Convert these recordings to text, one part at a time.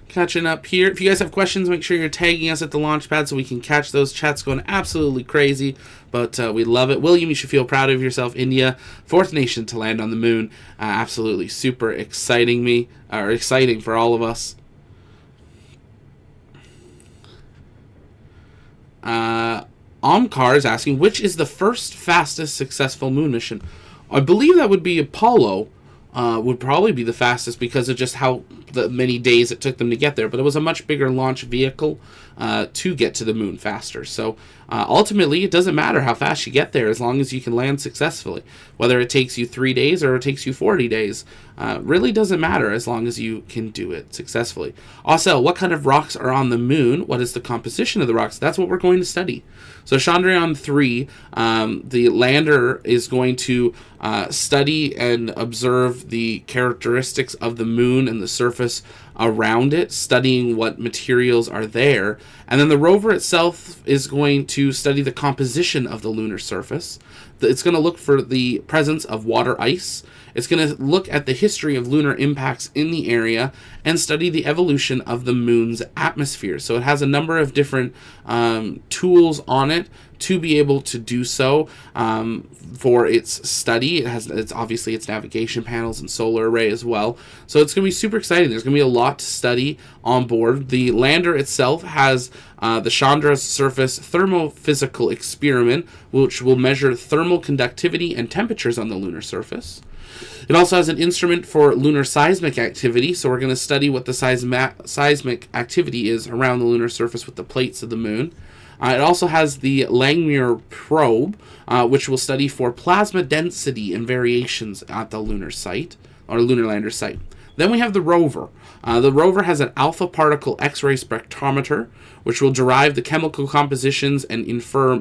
catching up here. If you guys have questions, make sure you're tagging us at the launch pad so we can catch those chats going absolutely crazy. But we love it. William, you should feel proud of yourself. India, fourth nation to land on the moon. Absolutely super exciting for all of us. Omkar is asking, which is the first fastest successful moon mission? I believe that would be Apollo. Would probably be the fastest because of just how many days it took them to get there. But it was a much bigger launch vehicle to get to the moon faster. So ultimately, it doesn't matter how fast you get there as long as you can land successfully. Whether it takes you 3 days or it takes you 40 days, really doesn't matter as long as you can do it successfully. Also, what kind of rocks are on the moon? What is the composition of the rocks? That's what we're going to study. So Chandrayaan 3, the lander is going to study and observe the characteristics of the moon and the surface around it, studying what materials are there. And then the rover itself is going to study the composition of the lunar surface. It's going to look for the presence of water ice. It's going to look at the history of lunar impacts in the area and study the evolution of the moon's atmosphere. So it has a number of different tools on it to be able to do so for its study. It's obviously its navigation panels and solar array as well. So it's going to be super exciting. There's going to be a lot to study on board. The lander itself has the Chandra's surface thermophysical experiment, which will measure thermal conductivity and temperatures on the lunar surface. It also has an instrument for lunar seismic activity, so we're going to study what the seismic activity is around the lunar surface with the plates of the moon. It also has the Langmuir probe, which will study for plasma density and variations at the lunar site, or lunar lander site. Then we have the rover. The rover has an alpha particle X-ray spectrometer, which will derive the chemical compositions and infer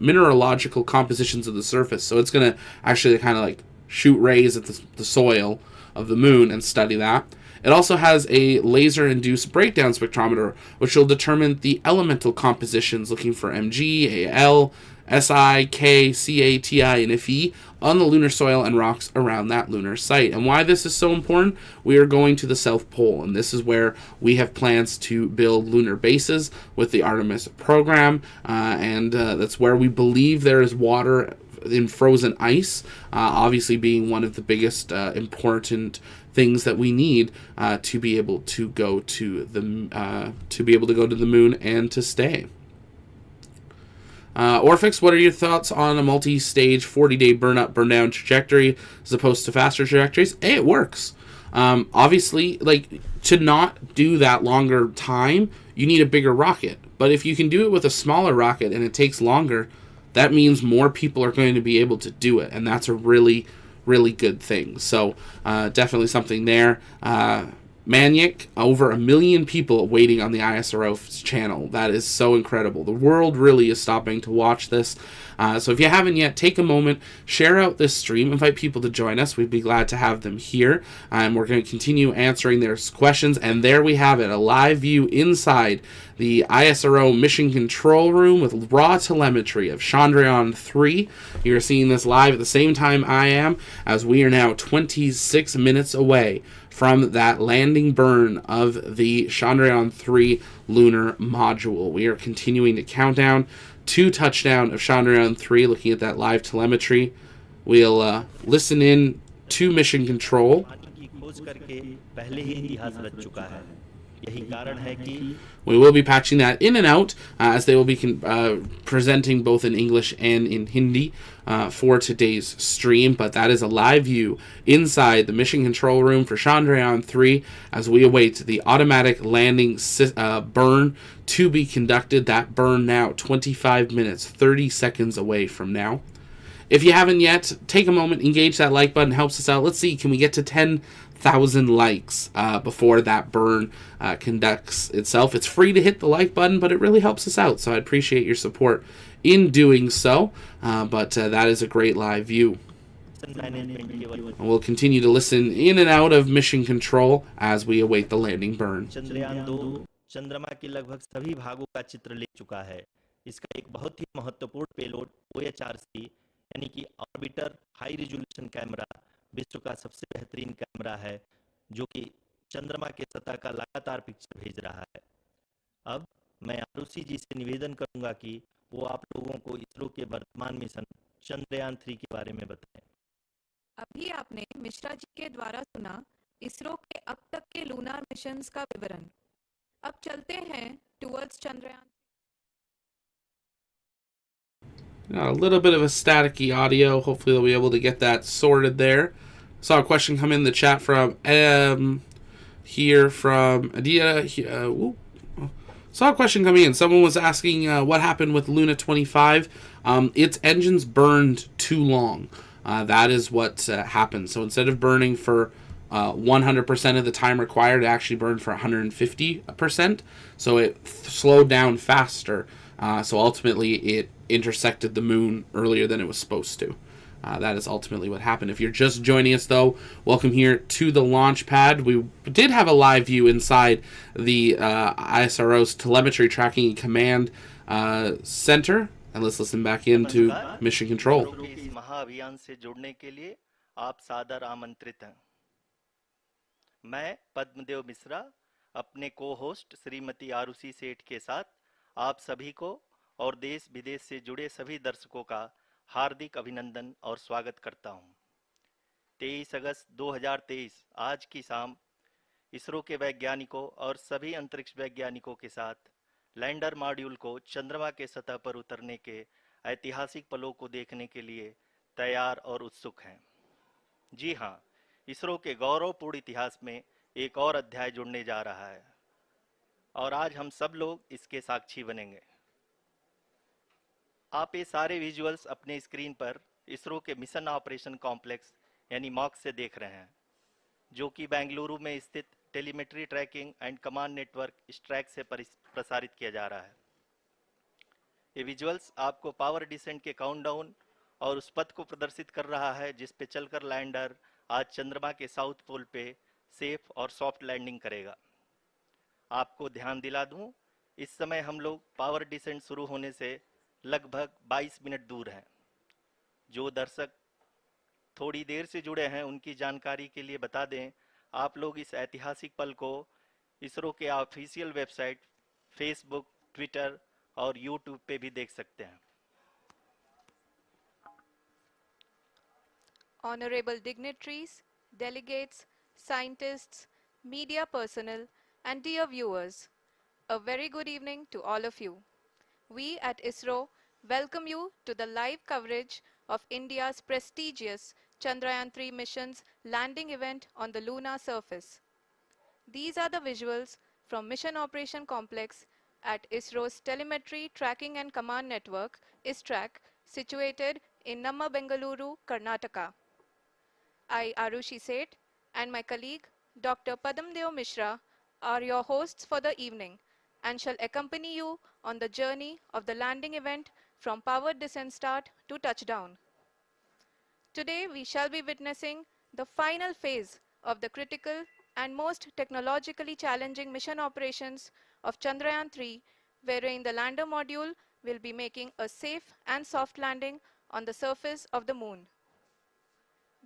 mineralogical compositions of the surface. So it's going to actually kind of like shoot rays at the soil of the moon and study that. It also has a laser-induced breakdown spectrometer, which will determine the elemental compositions, looking for Mg, Al, Si, K, Ca, Ti, and Fe on the lunar soil and rocks around that lunar site. And why this is so important, we are going to the South Pole, and this is where we have plans to build lunar bases with the Artemis program, and that's where we believe there is water in frozen ice, obviously being one of the biggest important things that we need to be able to go to the moon and to stay. Orphix, what are your thoughts on a multi-stage 40-day burn-up, burn-down trajectory as opposed to faster trajectories? Hey, it works. Obviously, like, to not do that longer time, you need a bigger rocket. But if you can do it with a smaller rocket and it takes longer, that means more people are going to be able to do it, and that's a really, really good thing. So definitely something there. Maniac, over 1 million people waiting on the ISRO channel. That is so incredible. The world really is stopping to watch this. So if you haven't yet, take a moment, share out this stream, invite people to join us. We'd be glad to have them here. And we're going to continue answering their questions. And there we have it, a live view inside the ISRO mission control room with raw telemetry of Chandrayaan 3. You're seeing this live at the same time I am, as we are now 26 minutes away from that landing burn of the Chandrayaan 3 lunar module. We are continuing to count down to touchdown of Chandrayaan 3, looking at that live telemetry. We'll listen in to mission control. We will be patching that in and out as they will be presenting both in English and in Hindi for today's stream. But that is a live view inside the mission control room for Chandrayaan 3 as we await the automatic landing burn to be conducted. That burn now 25 minutes, 30 seconds away from now. If you haven't yet, take a moment, engage that like button, helps us out. Let's see, can we get to 10,000 likes before that burn conducts itself? It's free to hit the like button, but it really helps us out, so I appreciate your support in doing so. But that is a great live view. And we'll continue to listen in and out of mission control as we await the landing burn. Chandrayaan 2 चंद्रमा के लगभग सभी भागों का चित्र ले चुका है। इसका एक बहुत ही महत्वपूर्ण पेलोड OHRC यानी कि ऑर्बिटर हाई रिजोल्यूशन कैमरा विश्व का सबसे बेहतरीन कैमरा है, जो कि चंद्रमा के सतह का लगातार पिक्चर भेज रहा है। अब मैं आरुषि जी से निवेदन करूंगा कि वो आप लोगों को इसरो के वर्तमान मिशन चंद्रयान 3 के बारे में बताएं। अभी आपने मिश्रा जी के द्वारा सुना इसरो के अब तक के लूनार मिशंस का विवरण। अब चलते हैं towards Chandrayaan. A little bit of a staticky audio. Hopefully they'll be able to get that sorted there. Saw a question come in the chat from here from Adia. Saw a question coming in. Someone was asking what happened with Luna 25. Its engines burned too long. That is what happened. So instead of burning for 100% of the time required, it actually burned for 150%. So it slowed down faster. So ultimately, it intersected the moon earlier than it was supposed to. That is ultimately what happened. If you're just joining us, though, welcome here to the launch pad. We did have a live view inside the ISRO's telemetry tracking and command center. And let's listen back into mission control. इस महाअभियान से जुड़ने के लिए आप सादर आमंत्रित हैं। मैं पद्मदेव मिश्रा अपने को-होस्ट श्रीमती आरुषि सेठ के साथ आप सभी को और देश विदेश से जुड़े सभी दर्शकों का हार्दिक अभिनंदन और स्वागत करता हूं। 23 अगस्त 2023 आज की शाम इसरो के वैज्ञानिकों और सभी अंतरिक्ष वैज्ञानिकों के साथ लैंडर मॉड्यूल को चंद्रमा के सतह पर उतरने के ऐतिहासिक पलों को देखने के लिए तैयार और उत्सुक हैं। जी हां, इसरो के गौरवपूर्ण इतिहास में एक और अध्याय जुड़ने जा रहा है और आज हम सब लोग इसके साक्षी बनेंगे। आप ये सारे विजुअल्स अपने स्क्रीन पर इसरो के मिशन ऑपरेशन कॉम्प्लेक्स यानी मॉक से देख रहे हैं, जो कि बेंगलुरु में स्थित telemetry tracking and command network ISTRAC से प्रसारित किया जा रहा है। ये विजुअल्स आपको पावर डिसेंट के काउंटडाउन और उस पथ को प्रदर्शित कर रहा है जिस पे चलकर लैंडर आज चंद्रमा के साउथ पोल पे सेफ और सॉफ्ट लैंडिंग करेगा। आपको ध्यान दिला दूं, इस समय हम लोग पावर डिसेंट शुरू होने से लगभग 22 मिनट दूर हैं। जो दर्शक थोड़ी देर से जुड़े हैं उनकी जानकारी के लिए बता दें, आप लोग इस ऐतिहासिक पल को इसरो के ऑफिशियल वेबसाइट, फेसबुक, ट्विटर और यूट्यूब पे भी देख सकते हैं। Honorable dignitaries, delegates, scientists, media personnel, and dear viewers, a very good evening to all of you. We at ISRO welcome you to the live coverage of India's prestigious Chandrayaan 3 mission's landing event on the lunar surface. These are the visuals from Mission Operation Complex at ISRO's Telemetry Tracking and Command Network, ISTRAC, situated in Namma, Bengaluru, Karnataka. I, Arushi Seth, and my colleague, Dr. Padamdeo Mishra, are your hosts for the evening and shall accompany you on the journey of the landing event from powered descent start to touchdown. Today, we shall be witnessing the final phase of the critical and most technologically challenging mission operations of Chandrayaan 3, wherein the lander module will be making a safe and soft landing on the surface of the moon.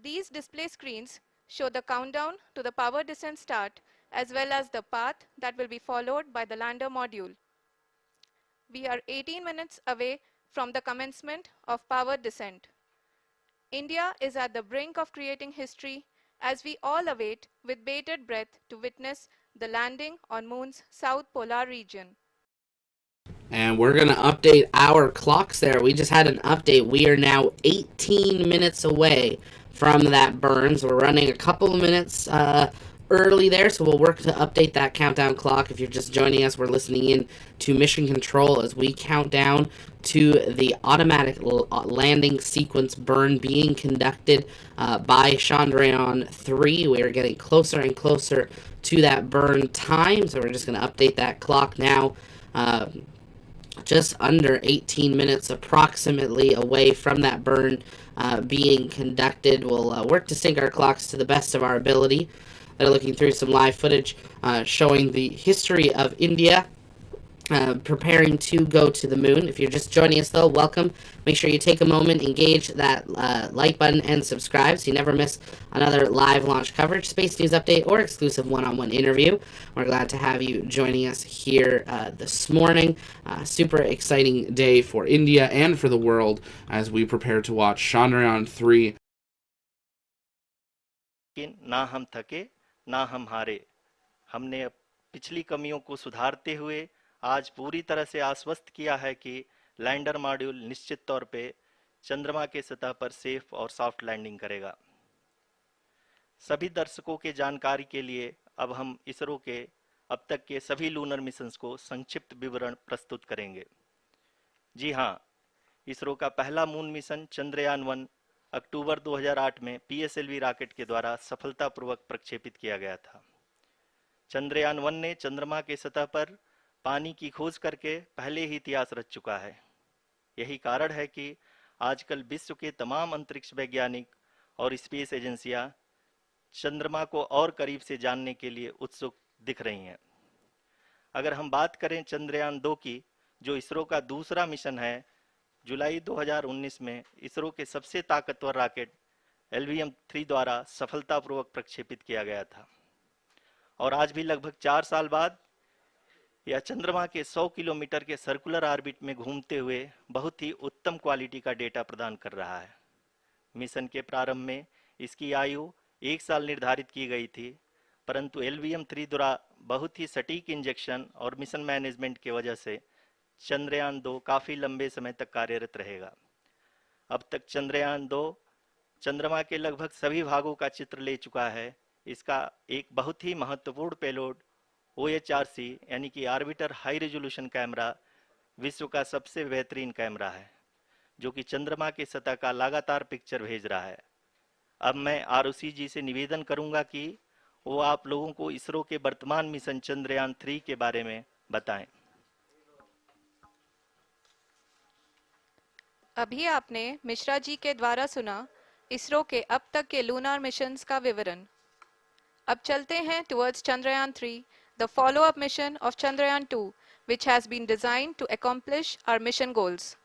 These display screens show the countdown to the power descent start as well as the path that will be followed by the lander module. We are 18 minutes away from the commencement of power descent. India is at the brink of creating history as we all await with bated breath to witness the landing on Moon's south polar region. And we're going to update our clocks there. We just had an update. We are now 18 minutes away from that burn. So we're running a couple of minutes early there. So we'll work to update that countdown clock. If you're just joining us, we're listening in to Mission Control as we count down to the automatic landing sequence burn being conducted by Chandrayaan 3. We are getting closer and closer to that burn time. So we're just going to update that clock now. Just under 18 minutes approximately away from that burn being conducted. We'll work to sync our clocks to the best of our ability. They're looking through some live footage showing the history of India preparing to go to the moon. If you're just joining us, though, welcome. Make sure you take a moment, engage that like button, and subscribe so you never miss another live launch coverage, space news update, or exclusive one-on-one interview. We're glad to have you joining us here this morning. Super exciting day for India and for the world as we prepare to watch Chandrayaan 3. ना हम थके ना हम हारे, हमने पिछली कमियों को सुधारते हुए आज पूरी तरह से आश्वस्त किया है कि लैंडर मॉड्यूल निश्चित तौर पे चंद्रमा के सतह पर सेफ और सॉफ्ट लैंडिंग करेगा। सभी दर्शकों के जानकारी के लिए अब हम इसरो के अब तक के सभी लूनर मिशंस को संक्षिप्त विवरण प्रस्तुत करेंगे। जी हाँ, इसरो का पहला मून मिशन चंद्रयान 1 अक्टूबर 2008 में पीएसएलवी रॉकेट के द्वारा सफलतापूर्वक प्रक्षेपित किया गया था। चंद्रयान 1 ने चंद्रमा के सतह पर पानी की खोज करके पहले ही इतिहास रच चुका है। यही कारण है कि आजकल विश्व के तमाम अंतरिक्ष वैज्ञानिक और स्पेस एजेंसियां चंद्रमा को और करीब से जानने के लिए उत्सुक दिख रही हैं। अगर हम बात करें चंद्रयान 2 की, जो इसरो का दूसरा मिशन है, जुलाई 2019 में इसरो के सबसे ताकतवर रॉकेट LVM-3 द्वारा सफलतापूर्वक प्रक्षेपित किया गया था और आज भी लगभग 4 साल बाद यह चंद्रमा के 100 किलोमीटर के सर्कुलर ऑर्बिट में घूमते हुए बहुत ही उत्तम क्वालिटी का डेटा प्रदान कर रहा है। मिशन के प्रारंभ में इसकी आयु 1 साल निर्धारित की गई थी, परंतु LVM-3 द्वारा बहुत ही सटीक इंजेक्शन और मिशन मैनेजमेंट की वजह से चंद्रयान 2 काफ़ी लंबे समय तक कार्यरत रहेगा। अब तक चंद्रयान 2 चंद्रमा के लगभग सभी भागों का चित्र ले चुका है। इसका एक बहुत ही महत्वपूर्ण पेलोड OHRC यानी कि ऑर्बिटर हाई रेजोल्यूशन कैमरा विश्व का सबसे बेहतरीन कैमरा है, जो कि चंद्रमा के सतह का लगातार पिक्चर भेज रहा है। अब मैं ROC जी से निवेदन करूंगा कि वो आप लोगों को इसरो के वर्तमान मिशन चंद्रयान 3 के बारे में बताएं। अभी आपने मिश्रा जी के द्वारा सुना इसरो के अब तक के लूनार मिशंस का विवरण। अब चलते हैं towards Chandrayaan 3, the follow-up mission of Chandrayaan 2, which has been designed to accomplish our mission goals.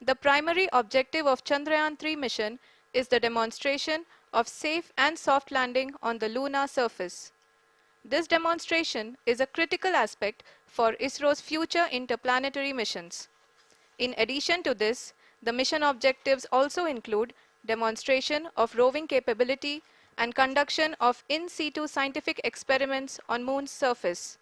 The primary objective of Chandrayaan 3 mission is the demonstration of safe and soft landing on the lunar surface. This demonstration is a critical aspect for ISRO's future interplanetary missions. In addition to this, the mission objectives also include demonstration of roving capability and conduction of in situ scientific experiments on Moon's surface.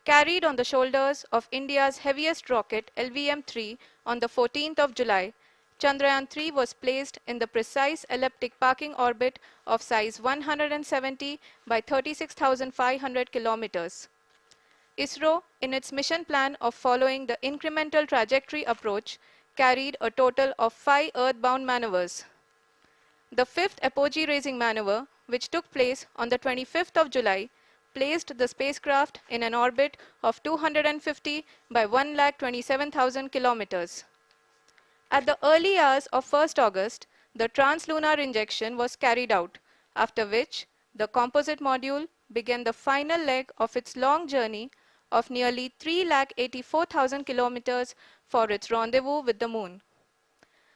Carried on the shoulders of India's heaviest rocket LVM-3 on the 14th of July, Chandrayaan 3 was placed in the precise elliptic parking orbit of size 170 by 36,500 kilometers. ISRO, in its mission plan of following the incremental trajectory approach, carried a total of 5 earthbound maneuvers. The fifth apogee raising maneuver, which took place on the 25th of July, placed the spacecraft in an orbit of 250 by 1,27,000 kilometers. At the early hours of 1st August, the translunar injection was carried out, after which the composite module began the final leg of its long journey of nearly 3,84,000 kilometers for its rendezvous with the Moon.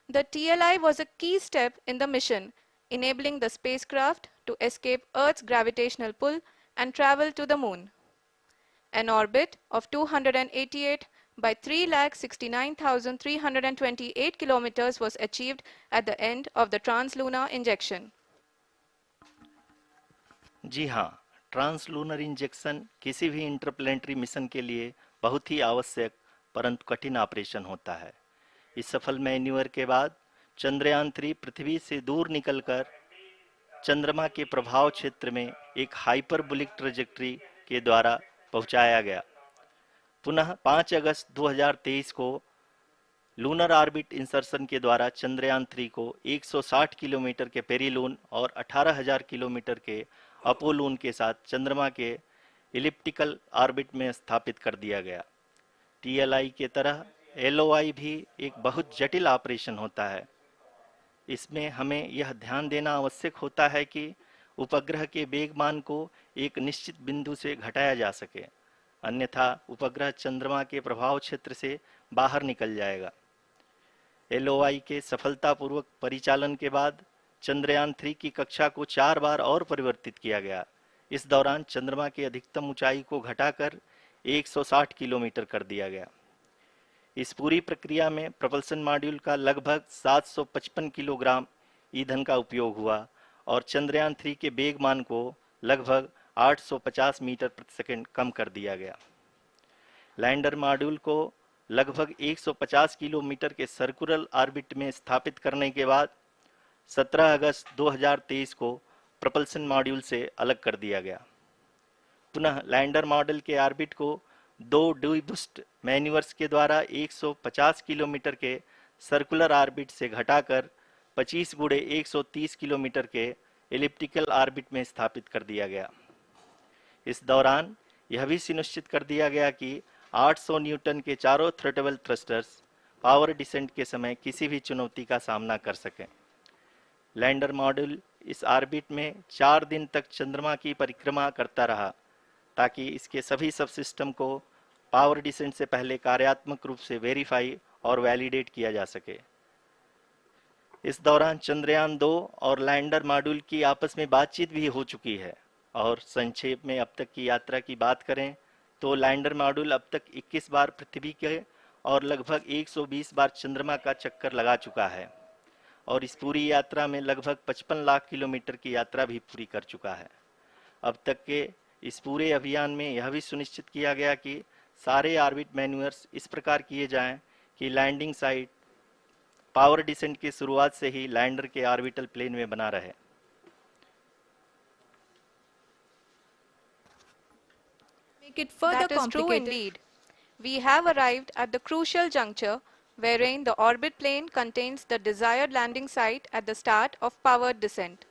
The TLI was a key step in the mission, enabling the spacecraft to escape Earth's gravitational pull and travel to the Moon. An orbit of 288 by 3,69,328 kilometers was achieved at the end of the translunar injection. जी हाँ, translunar injection किसी भी interplanetary mission के लिए बहुत ही आवश्यक परंतु कठिन operation होता है। इस सफल मैन्यूवर के बाद चंद्रयान 3 पृथ्वी से दूर निकलकर चंद्रमा के प्रभाव क्षेत्र में एक हाइपरबोलिक ट्रैजेक्टरी के द्वारा पहुंचाया गया। पुनः 5 अगस्त 2023 को लूनर ऑर्बिट इंसर्शन के द्वारा चंद्रयान 3 को 160 किलोमीटर के पेरीलून और 18,000 किलोमीटर के अपोलून के साथ चंद्रमा के इलिप्टिकल ऑर्बिट में स्थापित कर दिया गया। TLI के तरह LOI भी एक बहुत जटिल ऑपरेशन होता है। इसमें हमें यह ध्यान देना आवश्यक होता है कि उपग्रह के वेग मान को एक निश्चित बिंदु से घटाया जा सके। अन्यथा उपग्रह चंद्रमा के प्रभाव क्षेत्र से बाहर निकल जाएगा। LOI के सफलतापूर्वक परिचालन के बाद चंद्रयान 3 की कक्षा को 4 बार और परिवर्तित किया गया। इस दौरान चंद्रमा की अधिकतम ऊंचाई को घटाकर 160 किलोमीटर कर दिया गया। इस पूरी प्रक्रिया में प्रपल्सन मॉड्यूल का लगभग 755 किलोग्राम ईंधन का उपयोग हुआ और चंद्रयान 3 के वेग मान को लगभग 850 मीटर प्रति सेकंड कम कर दिया गया। लैंडर मॉड्यूल को लगभग 150 किलोमीटर के सर्कुलर ऑर्बिट में स्थापित करने के बाद 17 अगस्त 2023 को प्रपल्सन मॉड्यूल से अलग कर दिया गया। पुनः लैंडर मॉडल के ऑर्बिट को 2 डीबूस्ट मैन्यूवर्स के द्वारा 150 किलोमीटर के सर्कुलर ऑर्बिट से घटाकर 25 गुणे 130 किलोमीटर के एलिप्टिकल ऑर्बिट में स्थापित कर दिया गया। इस दौरान यह भी सुनिश्चित कर दिया गया कि 800 न्यूटन के चारों थ्रोटल थ्रस्टर्स पावर डिसेंट के समय किसी भी चुनौती का सामना कर सकें। लैंडर मॉड्यूल इस ऑर्बिट में 4 दिन तक चंद्रमा की परिक्रमा करता रहा ताकि इसके सभी सब सिस्टम को पावर डिसेंट से पहले कार्यात्मक रूप से वेरीफाई और वैलिडेट किया जा सके। इस दौरान चंद्रयान 2 और लैंडर मॉड्यूल की आपस में बातचीत भी हो चुकी है। और संक्षेप में अब तक की यात्रा की बात करें तो लैंडर मॉड्यूल अब तक 21 बार पृथ्वी के और लगभग 120 बार चंद्रमा का चक्कर लगा चुका है और इस पूरी यात्रा में लगभग 55 लाख किलोमीटर की यात्रा भी पूरी कर चुका है। अब तक के इस पूरे अभियान में यह भी सुनिश्चित किया गया कि सारे ऑर्बिट मैन्यूवर्स इस प्रकार किए जाएं कि लैंडिंग साइट पावर डिसेंट की शुरुआत से ही लैंडर के ऑर्बिटल प्लेन में बना रहे। Make it further that is true indeed. We have arrived at the crucial juncture wherein the orbit plane contains the desired landing site at the start of powered descent.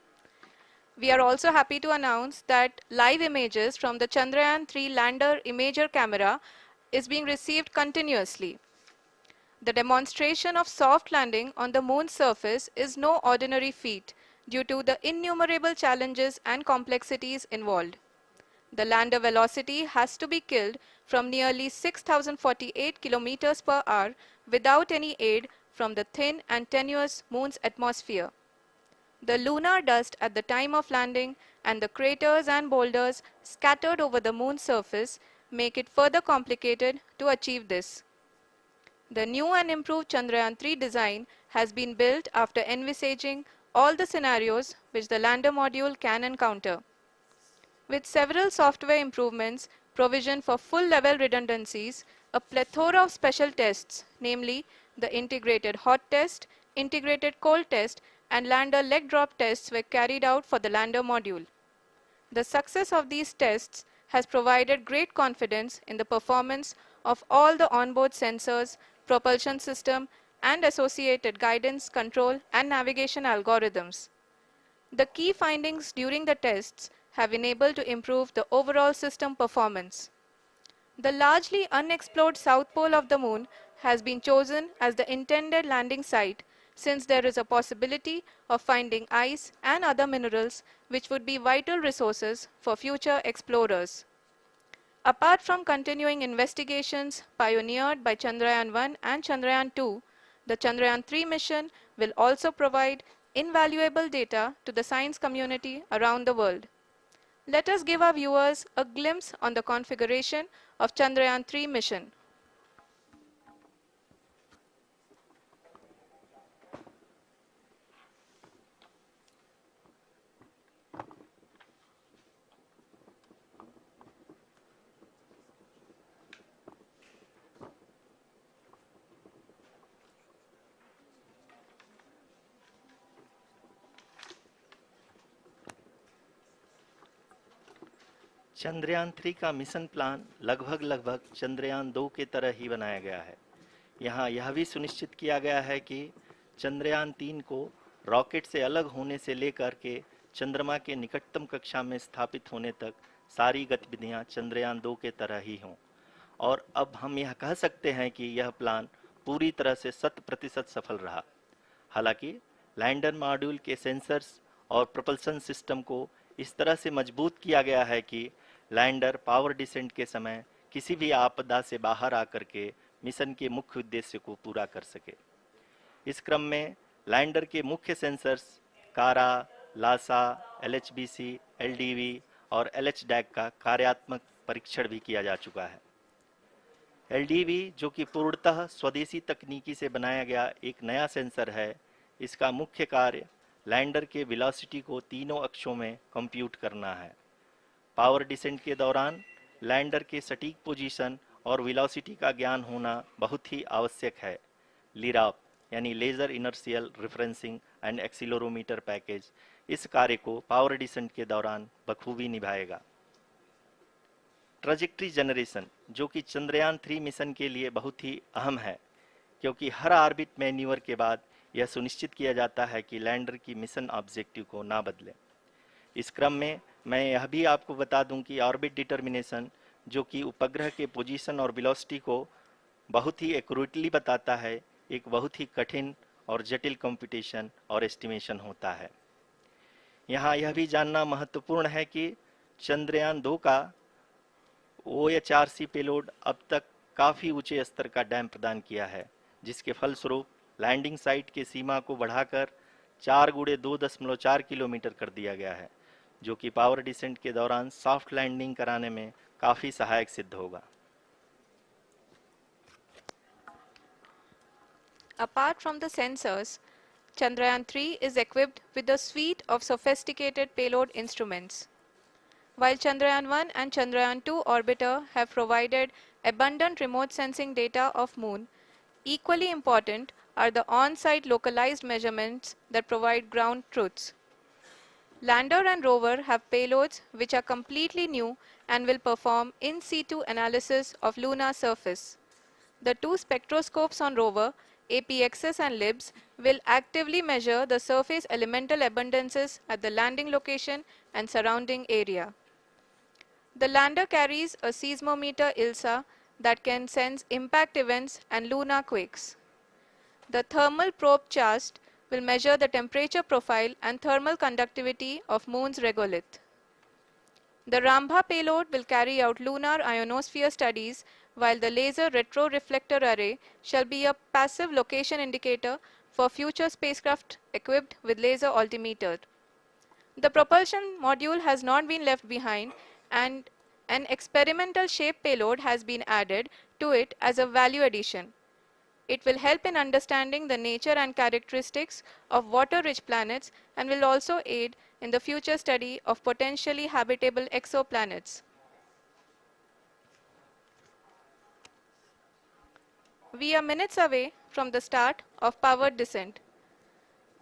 We are also happy to announce that live images from the Chandrayaan 3 lander imager camera is being received continuously. The demonstration of soft landing on the moon's surface is no ordinary feat due to the innumerable challenges and complexities involved. The lander velocity has to be killed from nearly 6,048 kilometers per hour without any aid from the thin and tenuous moon's atmosphere. The lunar dust at the time of landing and the craters and boulders scattered over the moon's surface make it further complicated to achieve this. The new and improved Chandrayaan 3 design has been built after envisaging all the scenarios which the lander module can encounter. With several software improvements, provision for full-level redundancies, a plethora of special tests, namely the integrated hot test, integrated cold test, and lander leg drop tests were carried out for the lander module. The success of these tests has provided great confidence in the performance of all the onboard sensors, propulsion system, and associated guidance, control, and navigation algorithms. The key findings during the tests have enabled to improve the overall system performance. The largely unexplored south pole of the moon has been chosen as the intended landing site since there is a possibility of finding ice and other minerals which would be vital resources for future explorers. Apart from continuing investigations pioneered by Chandrayaan 1 and Chandrayaan 2, the Chandrayaan 3 mission will also provide invaluable data to the science community around the world. Let us give our viewers a glimpse on the configuration of Chandrayaan 3 mission. Chandrayaan 3 का mission plan लगभग चंद्रयान 2 के तरह ही बनाया गया है। यहाँ यह भी सुनिश्चित किया गया है कि चंद्रयान 3 को रॉकेट से अलग होने से लेकर के चंद्रमा के निकटतम कक्षा में स्थापित होने तक सारी गतिविधियाँ चंद्रयान 2 के तरह ही हों। और अब हम यह कह सकते हैं कि यह प्लान पूरी तरह से 100% सफल रहा। हालांकि लैंडर मॉड्यूल के सेंसर्स और प्रोपल्सन सिस्टम को इस तरह से मजबूत किया गया है कि लैंडर पावर डिसेंट के समय किसी भी आपदा से बाहर आकर के मिशन के मुख्य उद्देश्य को पूरा कर सके। इस क्रम में लैंडर के मुख्य सेंसर्स कारा, लासा, एलएचबीसी, एलडीवी और एलएचडैक का कार्यात्मक परीक्षण भी किया जा चुका है। एलडीवी, जो कि पूर्णतः स्वदेशी तकनीकी से बनाया गया एक नया सेंसर है, इसका मुख्य कार्य लैंडर के वेलोसिटी को तीनों अक्षों में कंप्यूट करना है। पावर डिसेंट के दौरान लैंडर के सटीक पोजीशन और वेलोसिटी का ज्ञान होना बहुत ही आवश्यक है। लिराप यानी laser inertial referencing and accelerometer package इस कार्य को पावर डिसेंट के दौरान बखूबी निभाएगा। ट्रैजेक्टरी जनरेशन, जो कि चंद्रयान 3 मिशन के लिए बहुत ही अहम है, क्योंकि हर ऑर्बिट मैन्यूवर के बाद यह सुनिश्चित किया जाता है कि लैंडर की मिशन ऑब्जेक्टिव को ना बदले। इस क्रम में मैं यह भी आपको बता दूं कि ऑर्बिट डिटर्मिनेशन, जो कि उपग्रह के पोजीशन और वेलोसिटी को बहुत ही एक्यूरेटली बताता है, एक बहुत ही कठिन और जटिल कंप्यूटेशन और एस्टिमेशन होता है। यहाँ यह भी जानना महत्वपूर्ण है कि चंद्रयान 2 का OHRC पेलोड अब तक काफ़ी ऊंचे स्तर का डैम प्रदान किया है, जिसके फलस्वरूप लैंडिंग साइट के सीमा को बढ़ाकर 4 गुणे 2.4 किलोमीटर कर दिया गया है, जो कि पावर डिसेंट के दौरान सॉफ्ट लैंडिंग कराने में काफ़ी सहायक सिद्ध होगा। Apart from the sensors, Chandrayaan 3 is equipped with a suite of sophisticated payload instruments. While Chandrayaan 1 and Chandrayaan 2 orbiter have provided abundant remote sensing data of Moon, equally important are the on-site localized measurements that provide ground truths. Lander and rover have payloads which are completely new and will perform in situ analysis of lunar surface. The two spectroscopes on rover, APXS and LIBS, will actively measure the surface elemental abundances at the landing location and surrounding area. The lander carries a seismometer ILSA that can sense impact events and lunar quakes. The thermal probe CHAST will measure the temperature profile and thermal conductivity of Moon's regolith. The Rambha payload will carry out lunar ionosphere studies, while the laser retroreflector array shall be a passive location indicator for future spacecraft equipped with laser altimeter. The propulsion module has not been left behind, and an experimental shape payload has been added to it as a value addition. It will help in understanding the nature and characteristics of water-rich planets and will also aid in the future study of potentially habitable exoplanets. We are minutes away from the start of powered descent.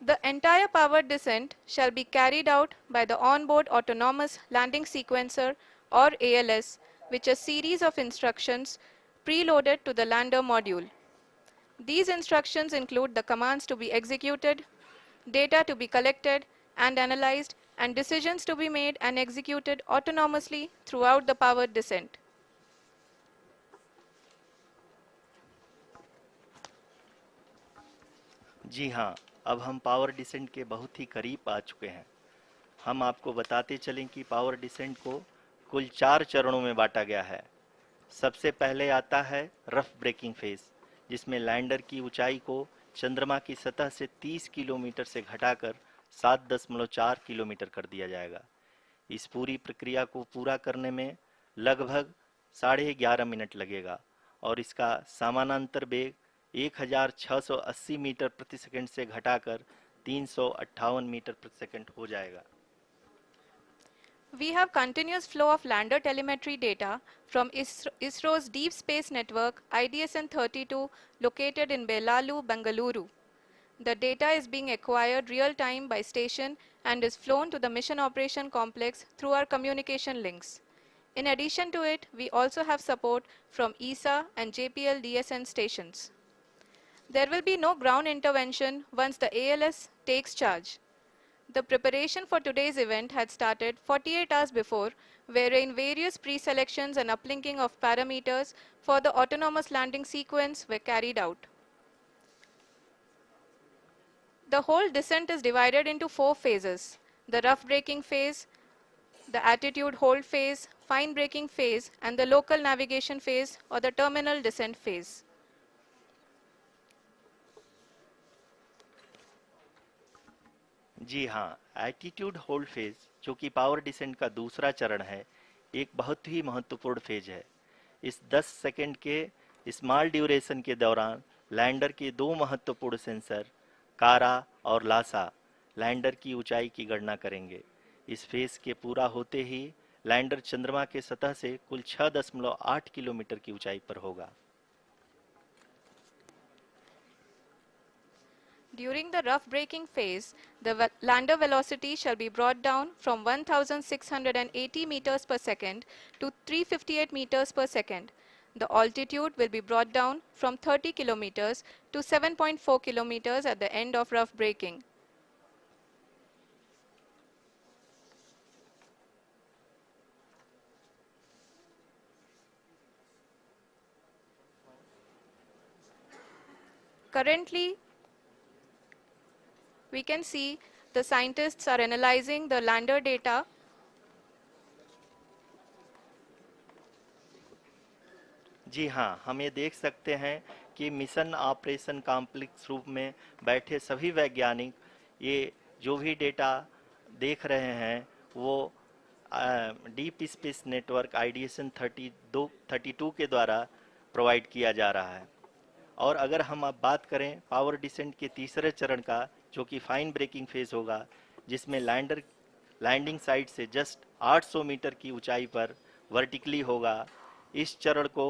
The entire powered descent shall be carried out by the onboard autonomous landing sequencer, or ALS, which is a series of instructions preloaded to the lander module. These instructions include the commands to be executed, data to be collected and analyzed, and decisions to be made and executed autonomously throughout the powered descent. जी हाँ, अब हम power descent के बहुत ही करीब आ चुके हैं। हम आपको बताते चलें कि पावर डिसेंट को कुल 4 चरणों में बांटा गया है। सबसे पहले आता है रफ ब्रेकिंग फेज, जिसमें लैंडर की ऊंचाई को चंद्रमा की सतह से 30 किलोमीटर से घटाकर 7.4 किलोमीटर कर दिया जाएगा। इस पूरी प्रक्रिया को पूरा करने में लगभग 11.5 मिनट लगेगा और इसका समानांतर वेग 1680 मीटर प्रति सेकंड से घटाकर 358 मीटर प्रति सेकंड हो जाएगा। We have continuous flow of lander telemetry data from ISRO's Deep Space Network IDSN-32 located in Belalu, Bengaluru. The data is being acquired real-time by station and is flown to the Mission Operation Complex through our communication links. In addition to it, we also have support from ESA and JPL DSN stations. There will be no ground intervention once the ALS takes charge. The preparation for today's event had started 48 hours before, wherein various pre-selections and uplinking of parameters for the autonomous landing sequence were carried out. The whole descent is divided into 4 phases: the rough braking phase, the attitude hold phase, fine braking phase, and the local navigation phase or the terminal descent phase. जी हाँ, attitude hold phase जो कि power descent का दूसरा चरण है, एक बहुत ही महत्वपूर्ण फेज है। इस 10 सेकंड के स्मॉल ड्यूरेशन के दौरान लैंडर के दो महत्वपूर्ण सेंसर कारा और लासा लैंडर की ऊंचाई की गणना करेंगे। इस फेज के पूरा होते ही लैंडर चंद्रमा के सतह से कुल 6.8 किलोमीटर की ऊंचाई पर होगा। During the rough braking phase, the lander velocity shall be brought down from 1680 meters per second to 358 meters per second. The altitude will be brought down from 30 kilometers to 7.4 kilometers at the end of rough braking. Currently, we can see the scientists are analyzing the lander data. जी हाँ, हम ये देख सकते हैं कि mission operation complex रूप में बैठे सभी वैज्ञानिक ये जो भी डेटा देख रहे हैं वो डीप स्पेस नेटवर्क आईडीएसन 32 के द्वारा प्रोवाइड किया जा रहा है। और अगर हम अब बात करें पावर डिसेंट के तीसरे चरण का, जो कि फाइन ब्रेकिंग फेज होगा, जिसमें लैंडिंग साइट से जस्ट 800 मीटर की ऊंचाई पर वर्टिकली होगा। इस चरण को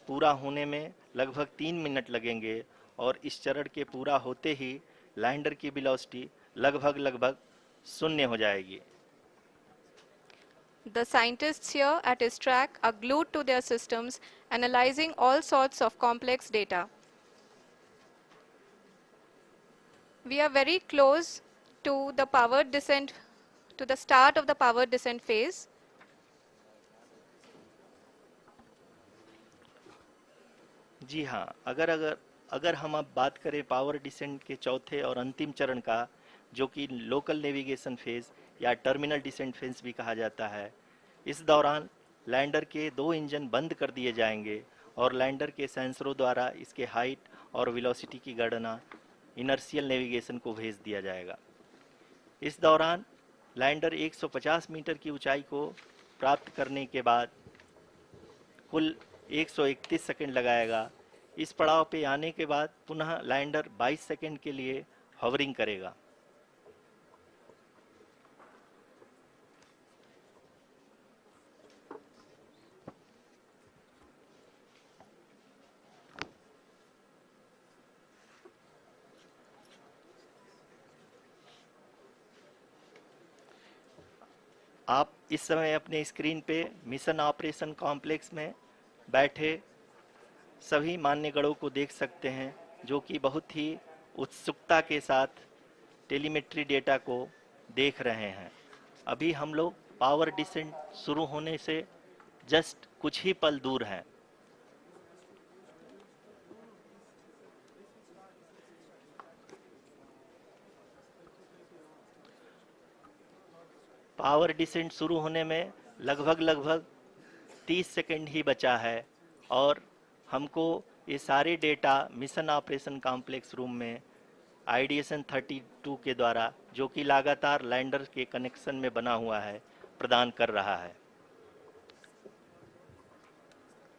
पूरा होने में लगभग 3 मिनट लगेंगे और इस चरण के पूरा होते ही लैंडर की वेलोसिटी लगभग शून्य हो जाएगी। The scientists here at ISRO are glued to their systems, analyzing all sorts of complex data. We are very close to the power descent, to the start of the power descent phase. जी हाँ, अगर हम अब बात करें power descent के चौथे और अंतिम चरण का, जो कि लोकल नेविगेशन फेज या टर्मिनल डिसेंट फेज भी कहा जाता है, इस दौरान लैंडर के 2 इंजन बंद कर दिए जाएंगे और लैंडर के सेंसरों द्वारा इसके हाइट और वेलोसिटी की गणना इनर्शियल नेविगेशन को भेज दिया जाएगा। इस दौरान लैंडर 150 मीटर की ऊंचाई को प्राप्त करने के बाद कुल 131 सेकंड लगाएगा। इस पड़ाव पे आने के बाद पुनः लैंडर 22 सेकंड के लिए हॉवरिंग करेगा। आप इस समय अपने स्क्रीन पे मिशन ऑपरेशन कॉम्प्लेक्स में बैठे सभी मान्यगणों को देख सकते हैं, जो कि बहुत ही उत्सुकता के साथ टेलीमेट्री डेटा को देख रहे हैं। अभी हम लोग पावर डिसेंट शुरू होने से जस्ट कुछ ही पल दूर हैं। पावर डिसेंट शुरू होने में लगभग 30 सेकंड ही बचा है और हमको ये सारे data mission operation complex room में आईडीएसन 32 के द्वारा, जो कि लगातार लैंडर के कनेक्शन में बना हुआ है, प्रदान कर रहा है।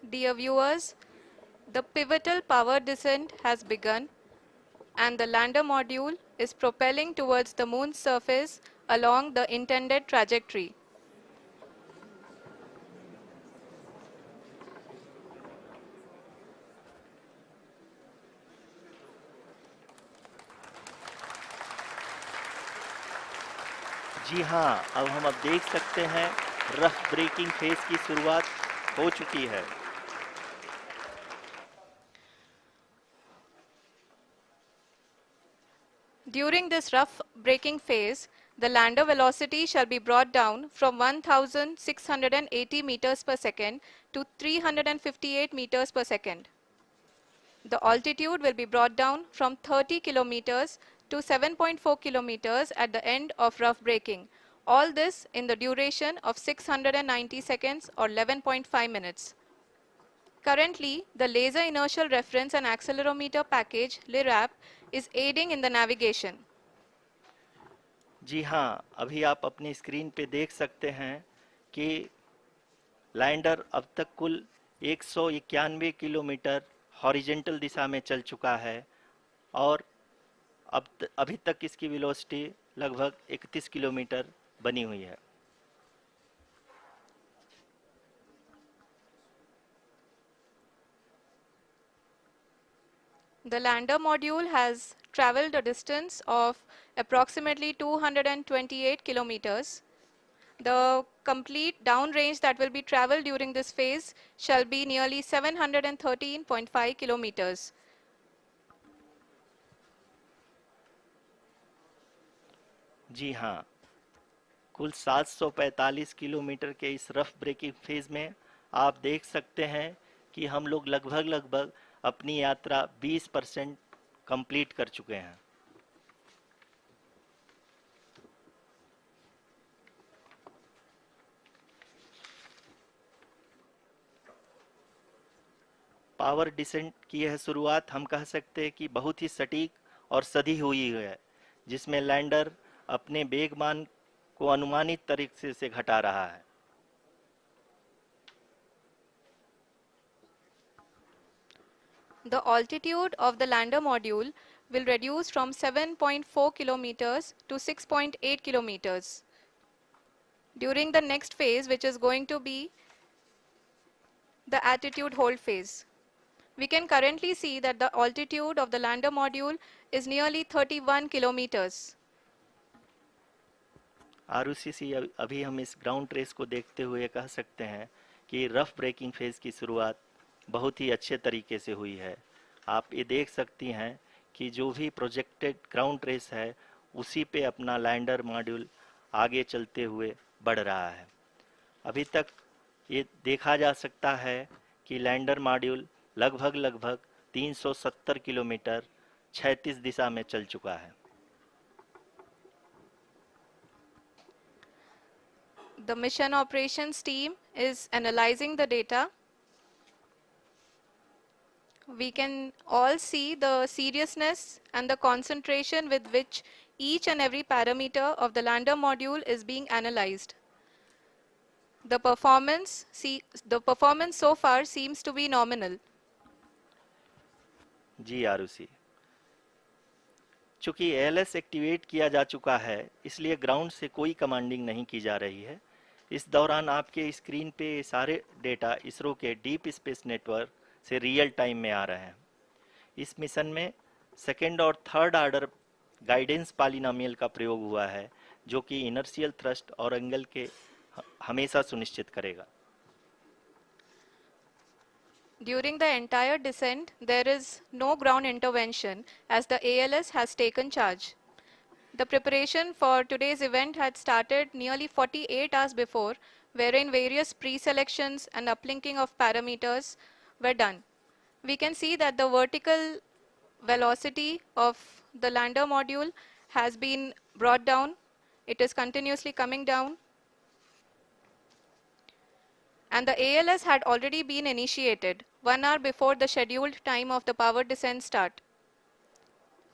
Dear viewers, the pivotal power descent has begun and the lander module is propelling towards the moon's surface along the intended trajectory. जी हाँ, अब हम देख सकते हैं रफ ब्रेकिंग फेज की शुरुआत हो चुकी है। During this rough braking phase, the lander velocity shall be brought down from 1680 meters per second to 358 meters per second. The altitude will be brought down from 30 kilometers to 7.4 kilometers at the end of rough braking. All this in the duration of 690 seconds or 11.5 minutes. Currently, the Laser Inertial Reference and Accelerometer package (LIRAP) is aiding in the navigation. जी हाँ, अभी आप अपनी screen पे देख सकते हैं कि lander अब तक कुल 191 किलोमीटर हॉरिजेंटल दिशा में चल चुका है और अभी तक इसकी वेलोसिटी लगभग 31 किलोमीटर बनी हुई है। The lander module has traveled a distance of approximately 228 kilometers. The complete downrange that will be traveled during this phase shall be nearly 713.5 kilometers. जी हाँ, कुल 745 किलोमीटर के इस रफ ब्रेकिंग फेज में आप देख सकते हैं कि हम लोग लगभग अपनी यात्रा 20% कंप्लीट कर चुके हैं। पावर डिसेंट की यह शुरुआत हम कह सकते हैं कि बहुत ही सटीक और सधी हुई है, जिसमें लैंडर अपने वेगमान को अनुमानित तरीके से घटा रहा है। The altitude of the lander module will reduce from 7.4 kilometers to 6.8 kilometers during the next phase, which is going to be the attitude hold phase. We can currently see that the altitude of the lander module is nearly 31 kilometers. आरयूसीसी अभी हम इस ground trace को देखते हुए कह सकते हैं कि रफ ब्रेकिंग फेज की शुरुआत बहुत ही अच्छे तरीके से हुई है। आप ये देख सकती हैं कि जो भी प्रोजेक्टेड ग्राउंड ट्रेस है उसी पे अपना लैंडर मॉड्यूल आगे चलते हुए बढ़ रहा है। अभी तक ये देखा जा सकता है कि लैंडर मॉड्यूल लगभग 370 किलोमीटर क्षैतिज दिशा में चल चुका है। The mission operations team is analyzing the data. We can all see the seriousness and the concentration with which each and every parameter of the lander module is being analyzed. The performance so far seems to be nominal. जी आरुषि, चूंकि ALS activate किया जा चुका है इसलिए ground से कोई commanding नहीं की जा रही है। इस दौरान आपके स्क्रीन पे सारे डेटा इसरो के डीप स्पेस नेटवर्क से रियल टाइम में आ रहे हैं। इस मिशन में सेकेंड और थर्ड ऑर्डर गाइडेंस पॉलिनोमियल का प्रयोग हुआ है जो कि इनर्शियल थ्रस्ट और एंगल के हमेशा सुनिश्चित करेगा। During the entire descent, there is no ground intervention as the ALS has taken charge. The preparation for today's event had started nearly 48 hours before, wherein various pre-selections and uplinking of parameters were done. We can see that the vertical velocity of the lander module has been brought down. It is continuously coming down. And the ALS had already been initiated 1 hour before the scheduled time of the power descent start.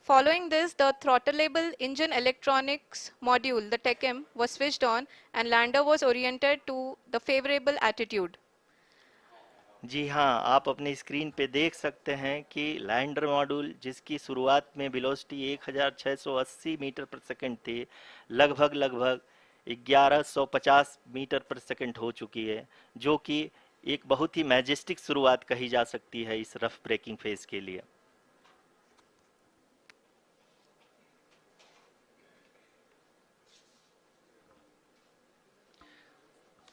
Following this, the throttleable engine electronics module, the TECM, was switched on and lander was oriented to the favorable attitude. जी हाँ, आप अपनी screen पे देख सकते हैं कि lander module जिसकी शुरुआत में वेलोसिटी 1680 मीटर पर सेकंड थी, लगभग 1150 मीटर पर सेकंड हो चुकी है, जो कि एक बहुत ही मैजेस्टिक शुरुआत कही जा सकती है इस रफ ब्रेकिंग फेज के लिए।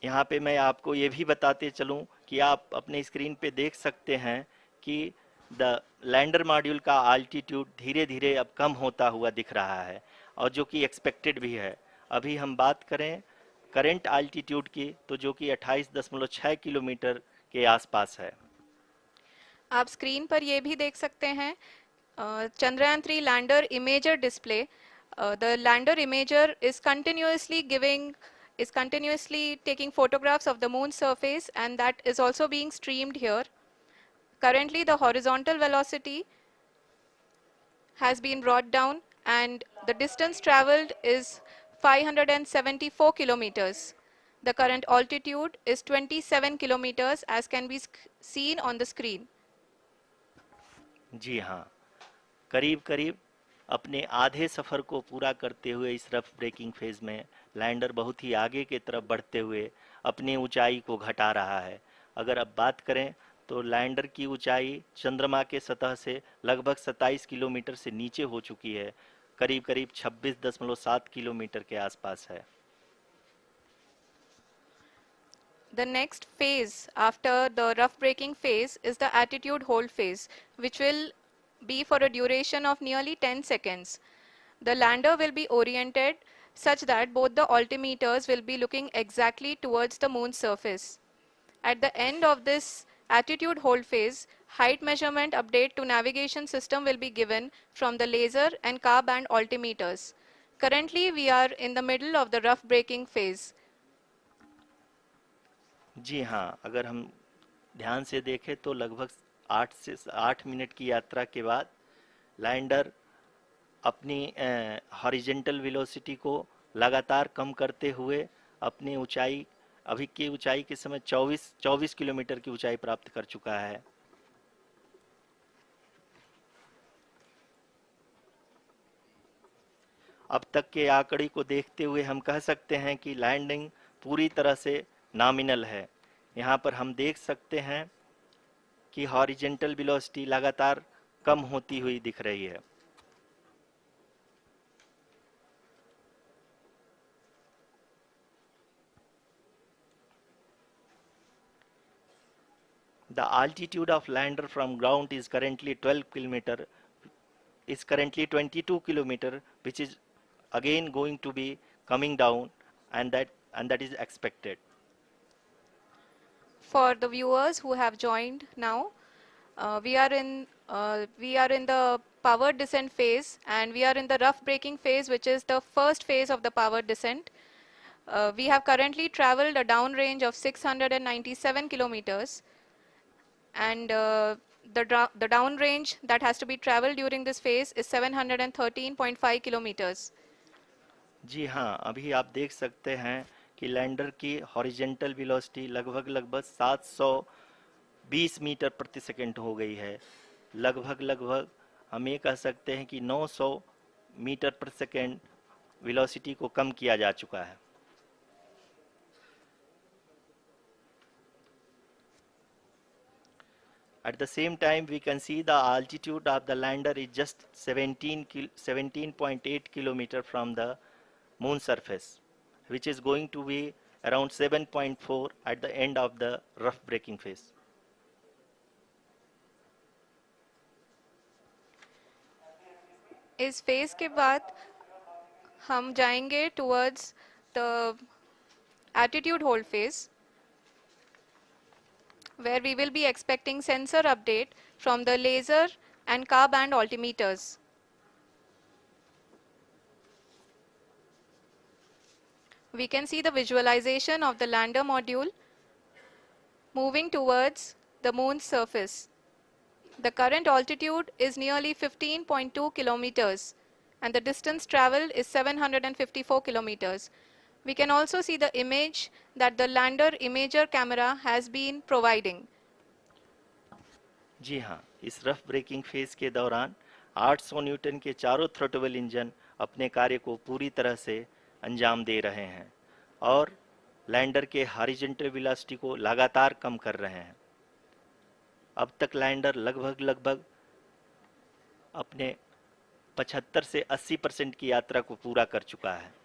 यहाँ पे मैं आपको ये भी बताते चलूँ कि आप अपने स्क्रीन पे देख सकते हैं कि द लैंडर मॉड्यूल का आल्टीट्यूड धीरे धीरे अब कम होता हुआ दिख रहा है और जो कि एक्सपेक्टेड भी है। अभी हम बात करें करंट आल्टीट्यूड की तो जो कि 28.6 किलोमीटर के आसपास है। आप स्क्रीन पर ये भी देख सकते हैं Chandrayaan 3 lander imager display The lander imager is continuously taking photographs of the moon's surface, and that is also being streamed here. Currently, the horizontal velocity has been brought down and the distance traveled is 574 kilometers. The current altitude is 27 kilometers as can be seen on the screen. जी हाँ, करीब करीब अपने आधे सफ़र को पूरा करते हुए इस रफ ब्रेकिंग फेज़ में लैंडर बहुत ही आगे की तरफ बढ़ते हुए अपनी ऊंचाई को घटा रहा है। अगर अब बात करें तो लैंडर की ऊंचाई चंद्रमा के सतह से लगभग 27 किलोमीटर से नीचे हो चुकी है, करीब करीब 26.7 किलोमीटर के आसपास है। The next phase after the rough braking phase is the attitude hold phase, which will be for a duration of nearly 10 seconds. The lander will be oriented such that both the altimeters will be looking exactly towards the moon's surface. At the end of this attitude hold phase, height measurement update to navigation system will be given from the laser and car band altimeters. Currently, we are in the middle of the rough braking phase. जी हाँ, अगर हम ध्यान से देखें तो लगभग 8 minute की यात्रा के बाद लैंडर अपनी हॉरिजेंटल वेलोसिटी को लगातार कम करते हुए अपनी ऊंचाई अभी की ऊंचाई के समय 24 किलोमीटर की ऊंचाई प्राप्त कर चुका है। अब तक के आंकड़े को देखते हुए हम कह सकते हैं कि लैंडिंग पूरी तरह से नॉमिनल है। यहाँ पर हम देख सकते हैं कि हॉरिजेंटल वेलोसिटी लगातार कम होती हुई दिख रही है। The altitude of lander from ground is currently 22 kilometer, which is again going to be coming down, and that is expected. For the viewers who have joined now, we are in the power descent phase, and we are in the rough braking phase, which is the first phase of the power descent. We have currently traveled a downrange of 697 kilometers, and the downrange that has to be traveled during this phase is 713.5 kilometers. जी हाँ, अभी आप देख सकते हैं कि lander की horizontal velocity लगभग 720 metre प्रति सेकंड हो गई है। लगभग हम ये कह सकते हैं कि 900 मीटर प्रति सेकंड वेलोसिटी को कम किया जा चुका है। At the same time, we can see the altitude of the lander is just 17.8 kilometer from the moon surface, which is going to be around 7.4 at the end of the rough braking phase. इस phase के बाद हम जाएंगे towards the attitude hold phase, where we will be expecting sensor update from the laser and car band altimeters. We can see the visualization of the lander module moving towards the moon's surface. The current altitude is nearly 15.2 kilometers and the distance traveled is 754 kilometers. We can also see the image that the lander imager camera has been providing. जी हाँ, इस rough breaking phase के दौरान 800 Newton के चारों throttle engine अपने कार्य को पूरी तरह से अंजाम दे रहे हैं और लैंडर के हॉरिजॉन्टल वेलोसिटी को लगातार कम कर रहे हैं। अब तक लैंडर लगभग अपने 75 से 80% की यात्रा को पूरा कर चुका है।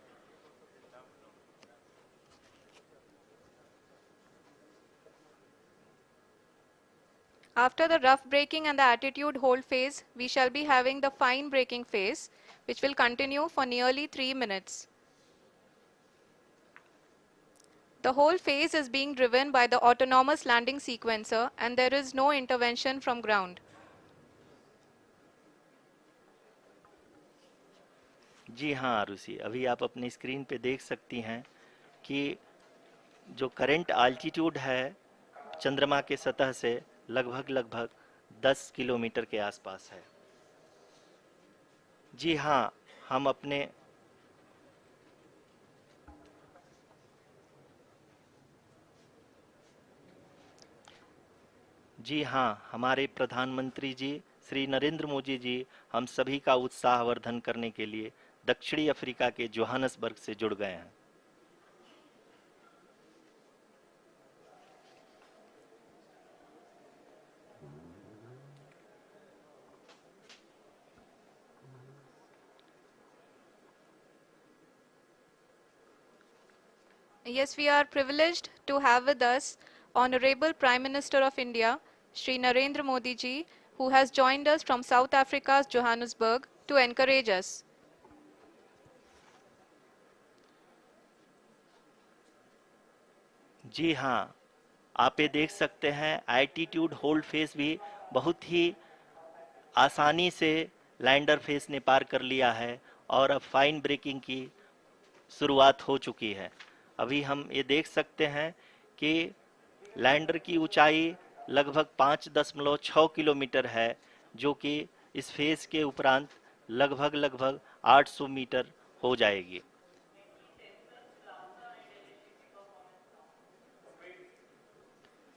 After the rough braking and the attitude hold phase, we shall be having the fine braking phase, which will continue for nearly 3 minutes. The whole phase is being driven by the autonomous landing sequencer and there is no intervention from ground. जी हाँ आरुषि, अभी आप अपनी screen पे देख सकती हैं कि जो करंट आल्टीट्यूड है चंद्रमा के सतह से लगभग लगभग 10 किलोमीटर के आसपास है। जी हाँ, हम अपने जी हाँ, हमारे प्रधानमंत्री जी श्री नरेंद्र मोदी जी हम सभी का उत्साहवर्धन करने के लिए दक्षिणी अफ्रीका के जोहानसबर्ग से जुड़ गए हैं। Yes, we are privileged to have with us Honorable Prime Minister of India, Shri Narendra Modi ji, who has joined us from South Africa's Johannesburg to encourage us. जी हाँ, आप ये देख सकते हैं एल्टीट्यूड होल्ड फेस भी बहुत ही आसानी से लैंडर फेस ने पार कर लिया है और अब फाइन ब्रेकिंग की शुरुआत हो चुकी है। अभी हम ये देख सकते हैं कि लैंडर की ऊंचाई लगभग 5.6 किलोमीटर है, जो कि इस फेस के उपरांत लगभग लगभग 800 मीटर हो जाएगी।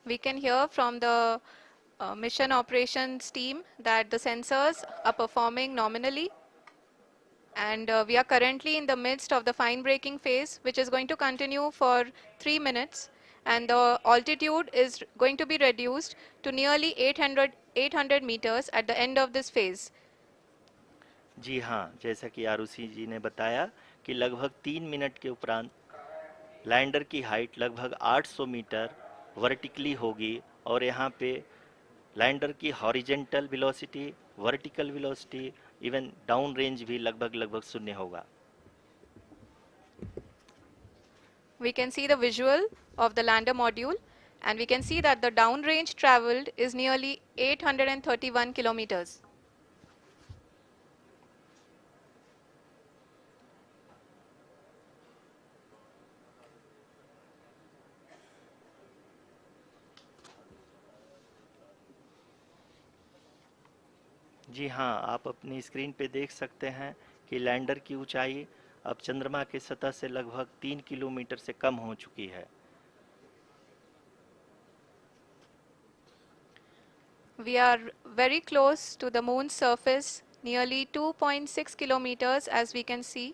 We can hear from the mission operations team that the sensors are performing nominally, and we are currently in the midst of the fine braking phase, which is going to continue for 3 minutes, and the altitude is going to be reduced to nearly 800 meters at the end of this phase. जी हाँ, जैसा कि आरुषि जी ने बताया कि लगभग 3 minute के उपरांत lander की हाइट लगभग 800 मीटर वर्टिकली होगी और यहाँ पे लैंडर की horizontal velocity, vertical velocity, even down range भी लगभग लगभग शून्य होगा। We can see the visual of the lander module, and we can see that the downrange traveled is nearly 831 kilometers. जी हाँ, आप अपनी स्क्रीन पे देख सकते हैं कि लैंडर की ऊंचाई अब चंद्रमा के सतह से लगभग 3 किलोमीटर से कम हो चुकी है। We are very close to the moon's surface, nearly 2.6 kilometers as we can see.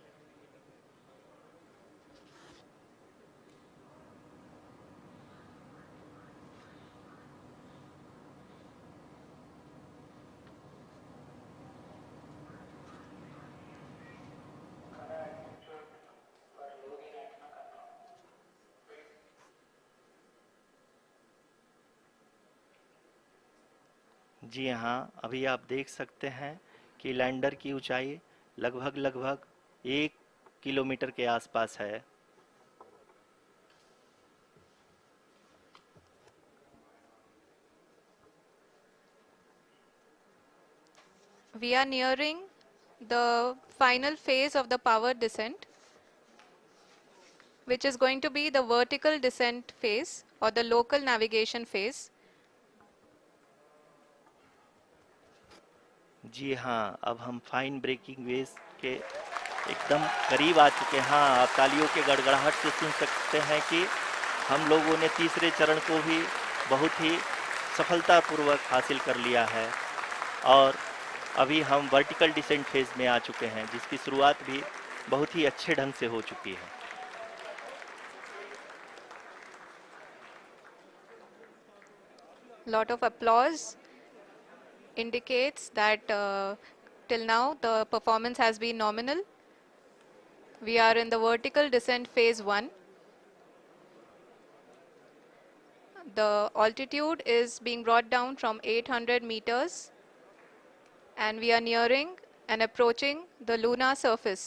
जी हाँ, अभी आप देख सकते हैं कि लैंडर की ऊंचाई लगभग लगभग 1 किलोमीटर के आसपास है। We are nearing the final phase of the power descent, which is going to be the vertical descent phase or the local navigation phase. जी हाँ, अब हम फाइन ब्रेकिंग वेव के एकदम करीब आ चुके हैं। हाँ, आप तालियों के गड़गड़ाहट से सुन सकते हैं कि हम लोगों ने तीसरे चरण को भी बहुत ही सफलतापूर्वक हासिल कर लिया है और अभी हम वर्टिकल डिसेंट फेज में आ चुके हैं, जिसकी शुरुआत भी बहुत ही अच्छे ढंग से हो चुकी है। Lot of applause indicates that till now the performance has been nominal. We are in the vertical descent phase 1. The altitude is being brought down from 800 meters, and we are nearing and approaching the lunar surface.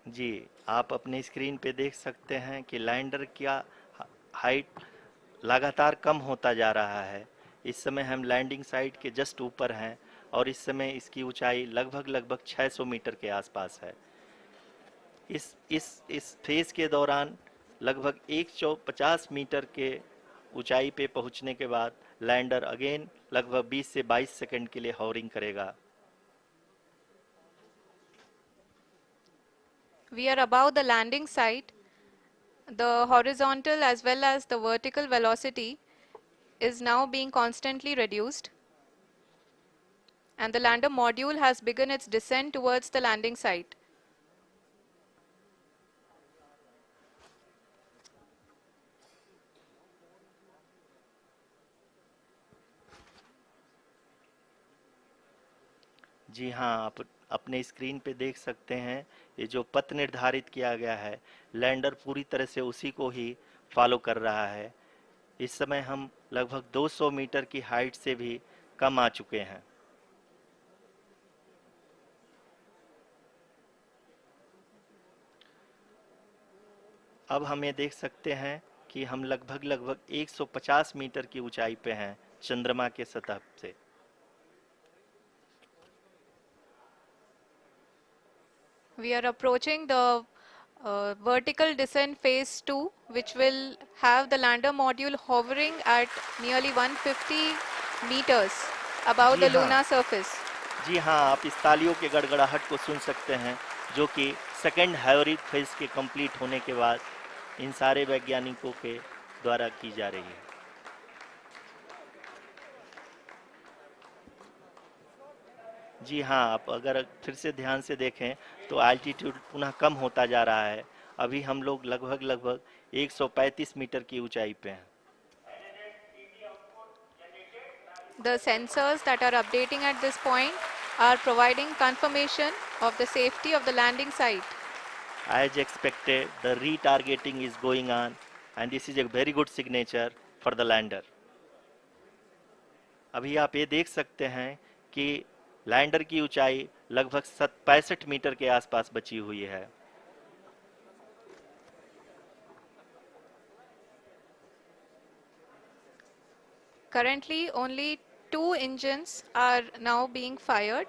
जी, आप अपनी screen पे देख सकते हैं कि lander का height लगातार कम होता जा रहा है। इस समय हम लैंडिंग साइट के जस्ट ऊपर हैं और इस समय इसकी ऊंचाई लगभग 600 मीटर के आसपास है। इस फेज के दौरान लगभग 150 मीटर के ऊंचाई पे पहुंचने के बाद लैंडर अगेन लगभग 20 से 22 सेकंड के लिए हॉवरिंग करेगा। We are above the landing site. The horizontal as well as the vertical velocity is now being constantly reduced. And the lander module has begun its descent towards the landing site. जी हाँ, आप अपने screen पे देख सकते हैं ये जो पथ निर्धारित किया गया है, लैंडर पूरी तरह से उसी को ही फॉलो कर रहा है। इस समय हम लगभग 200 मीटर की हाइट से भी कम आ चुके हैं। अब हम ये देख सकते हैं कि हम लगभग 150 मीटर की ऊंचाई पे हैं चंद्रमा के सतह से। We are approaching the vertical descent phase 2, which will have the lander module hovering at nearly 150 meters above the lunar surface. जी हाँ, आप इस तालियों के गड़गड़ाहट को सुन सकते हैं, जो कि सेकेंड हैवरिक फेज के कंप्लीट होने के बाद इन सारे वैज्ञानिकों के द्वारा की जा रही है। जी हाँ, आप अगर फिर से ध्यान से देखें तो एल्टीट्यूड पुनः कम होता जा रहा है। अभी हम लोग लगभग 135 मीटर की ऊंचाई पे हैं। The sensors that are updating at this point are providing confirmation of the safety of the landing site. As expected, the retargeting is going on and this is a very good signature for the lander. अभी आप ये देख सकते हैं कि lander की ऊंचाई लगभग 65 मीटर के आसपास बची हुई है। Currently, only 2 engines are now being fired,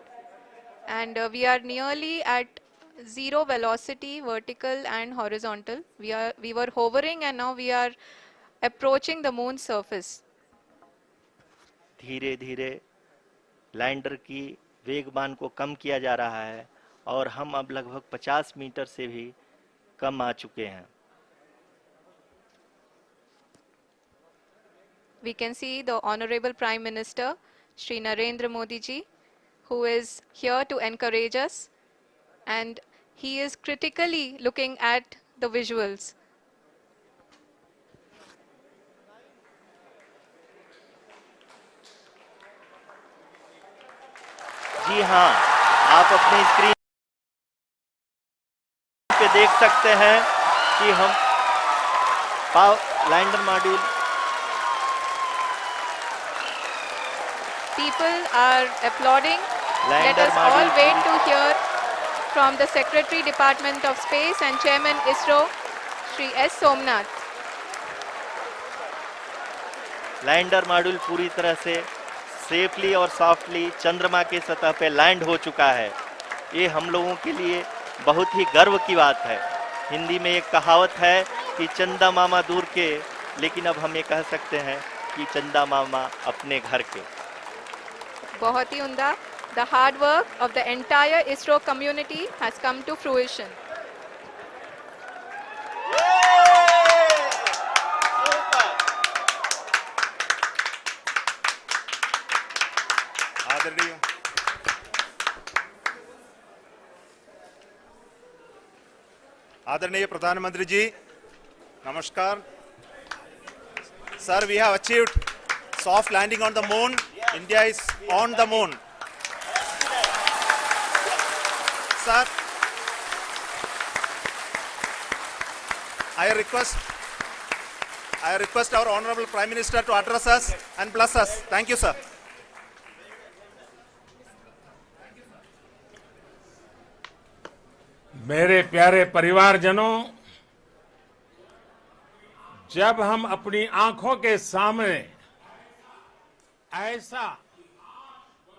and we are nearly at zero velocity, vertical and horizontal. We were hovering, and now we are approaching the moon's surface. धीरे धीरे लैंडर की वेगमान को कम किया जा रहा है और हम अब लगभग 50 मीटर से भी कम आ चुके हैं। We can see the Honorable Prime Minister, Shri Narendra Modi ji, who is here to encourage us, and he is critically looking at the visuals. जी हाँ, आप अपनी स्क्रीन पे देख सकते हैं कि हम lander module People are applauding. Let us all wait to hear from the Secretary Department of Space and Chairman ISRO, Shri S. Somnath. Lander module पूरी तरह से सेफली और सॉफ्टली चंद्रमा के सतह पे लैंड हो चुका है। ये हम लोगों के लिए बहुत ही गर्व की बात है। हिंदी में एक कहावत है कि चंदा मामा दूर के, लेकिन अब हम ये कह सकते हैं कि चंदा मामा अपने घर के। बहुत ही उम्दा. The hard work of the entire ISRO community has come to fruition. आदरणीय प्रधानमंत्री जी, नमस्कार। Sir, we have achieved soft landing on the moon. India is on the moon. Sir, I request our Honorable Prime Minister to address us and bless us. Thank you, sir. मेरे प्यारे परिवारजनों, जब हम अपनी आंखों के सामने ऐसा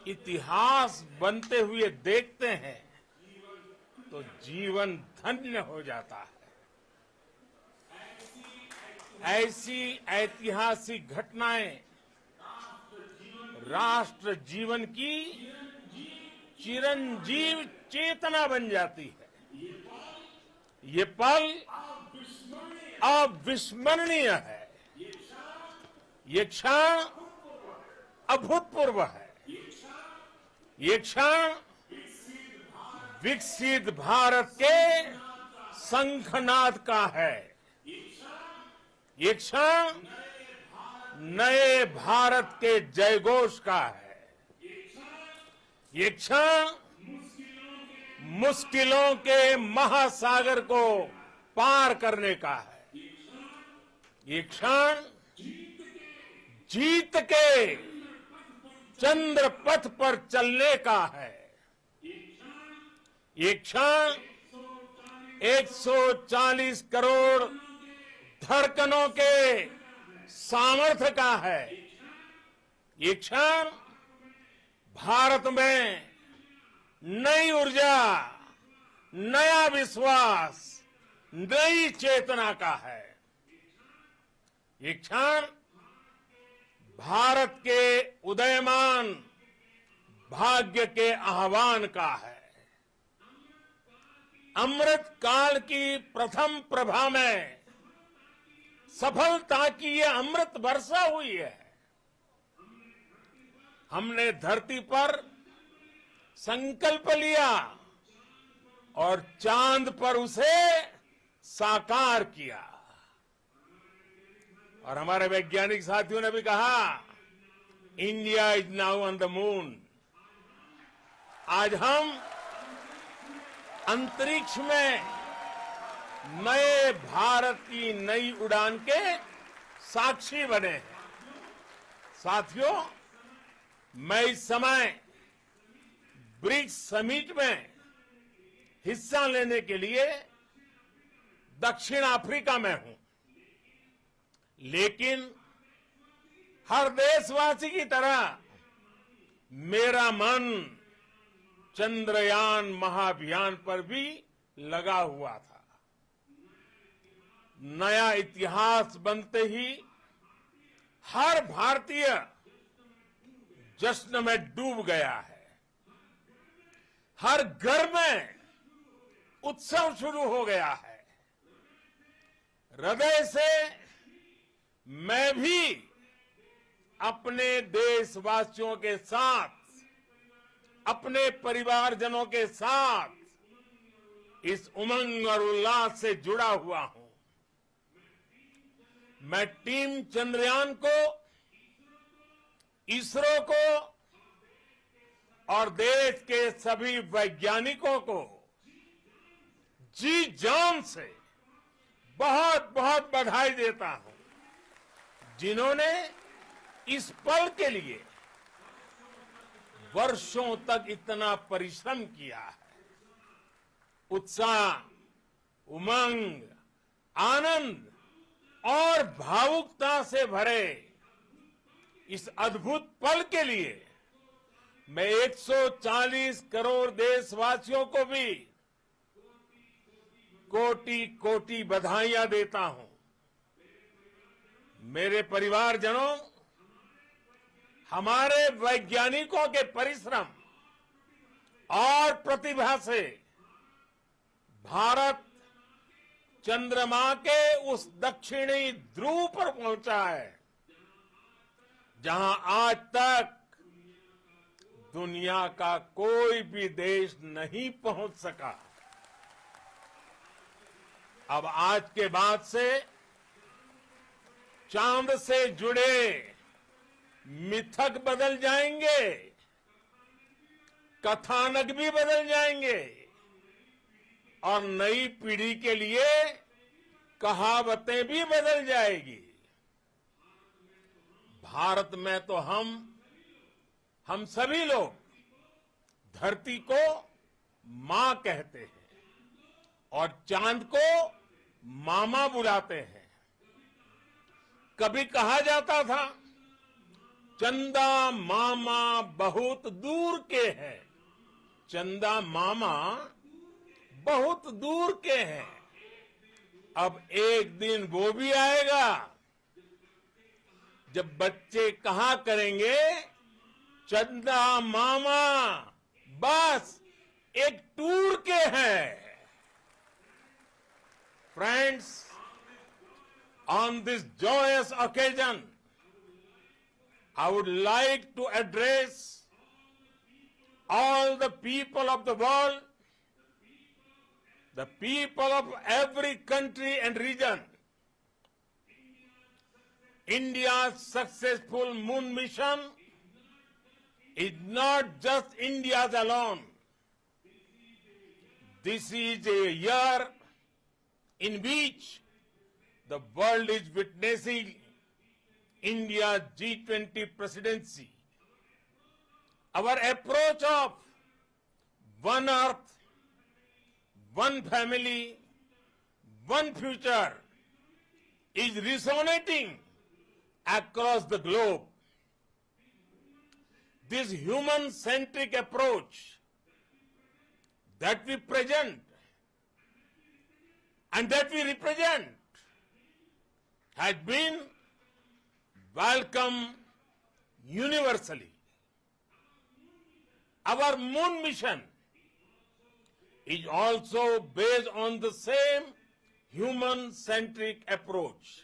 इतिहास बनते हुए देखते हैं तो जीवन धन्य हो जाता है। ऐसी ऐतिहासिक घटनाएं राष्ट्र जीवन की चिरंजीव चेतना बन जाती है। ये पल अविस्मरणीय है। ये क्षण अभूतपूर्व है। ये क्षण विकसित भारत के शंखनाद का है। ये क्षण नए भारत के जयघोष का है। ये क्षण मुश्किलों के महासागर को पार करने का है। ये क्षण जीत के चंद्र पथ पर चलने का है। ये क्षण 140 करोड़ धड़कनों के सामर्थ्य का है। ये क्षण भारत में नई ऊर्जा, नया विश्वास, नई चेतना का है। ये क्षण भारत के उदयमान भाग्य के आह्वान का है। अमृत काल की प्रथम प्रभा में सफलता की ये अमृत वर्षा हुई है। हमने धरती पर संकल्प लिया और चांद पर उसे साकार किया। और हमारे वैज्ञानिक साथियों ने भी कहा, India is now on the moon. आज हम अंतरिक्ष में नए भारत की नई उड़ान के साक्षी बने हैं। साथियों, मैं इस समय ब्रिक्स समिट में हिस्सा लेने के लिए दक्षिण अफ्रीका में हूं, लेकिन हर देशवासी की तरह मेरा मन चंद्रयान महाअभियान पर भी लगा हुआ था। नया इतिहास बनते ही हर भारतीय जश्न में डूब गया है। हर घर में उत्सव शुरू हो गया है। हृदय से मैं भी अपने देशवासियों के साथ, अपने परिवारजनों के साथ इस उमंग और उल्लास से जुड़ा हुआ हूं। मैं टीम चंद्रयान को, इसरो को और देश के सभी वैज्ञानिकों को जी जान से बहुत बहुत बधाई देता हूं, जिन्होंने इस पल के लिए वर्षों तक इतना परिश्रम किया है। उत्साह, उमंग, आनंद और भावुकता से भरे इस अद्भुत पल के लिए मैं 140 करोड़ देशवासियों को भी कोटि कोटि बधाइयां देता हूं। मेरे परिवारजनों, हमारे वैज्ञानिकों के परिश्रम और प्रतिभा से भारत चंद्रमा के उस दक्षिणी ध्रुव पर पहुंचा है, जहां आज तक दुनिया का कोई भी देश नहीं पहुंच सका। अब आज के बाद से चांद से जुड़े मिथक बदल जाएंगे, कथानक भी बदल जाएंगे और नई पीढ़ी के लिए कहावतें भी बदल जाएगी। भारत में तो हम सभी लोग धरती को मां कहते हैं और चांद को मामा बुलाते हैं। कभी कहा जाता था चंदा मामा बहुत दूर के हैं। चंदा मामा बहुत दूर के हैं। अब एक दिन वो भी आएगा जब बच्चे कहा करेंगे, चंदा मामा बस एक टूर के हैं। Friends, on this joyous occasion, I would like to address all the people of the world, the people of every country and region. India's successful moon mission is not just India's alone. This is a year in which the world is witnessing India's G20 presidency. Our approach of one earth, one family, one future is resonating across the globe. This human-centric approach that we present and that we represent has been welcomed universally. Our moon mission is also based on the same human-centric approach.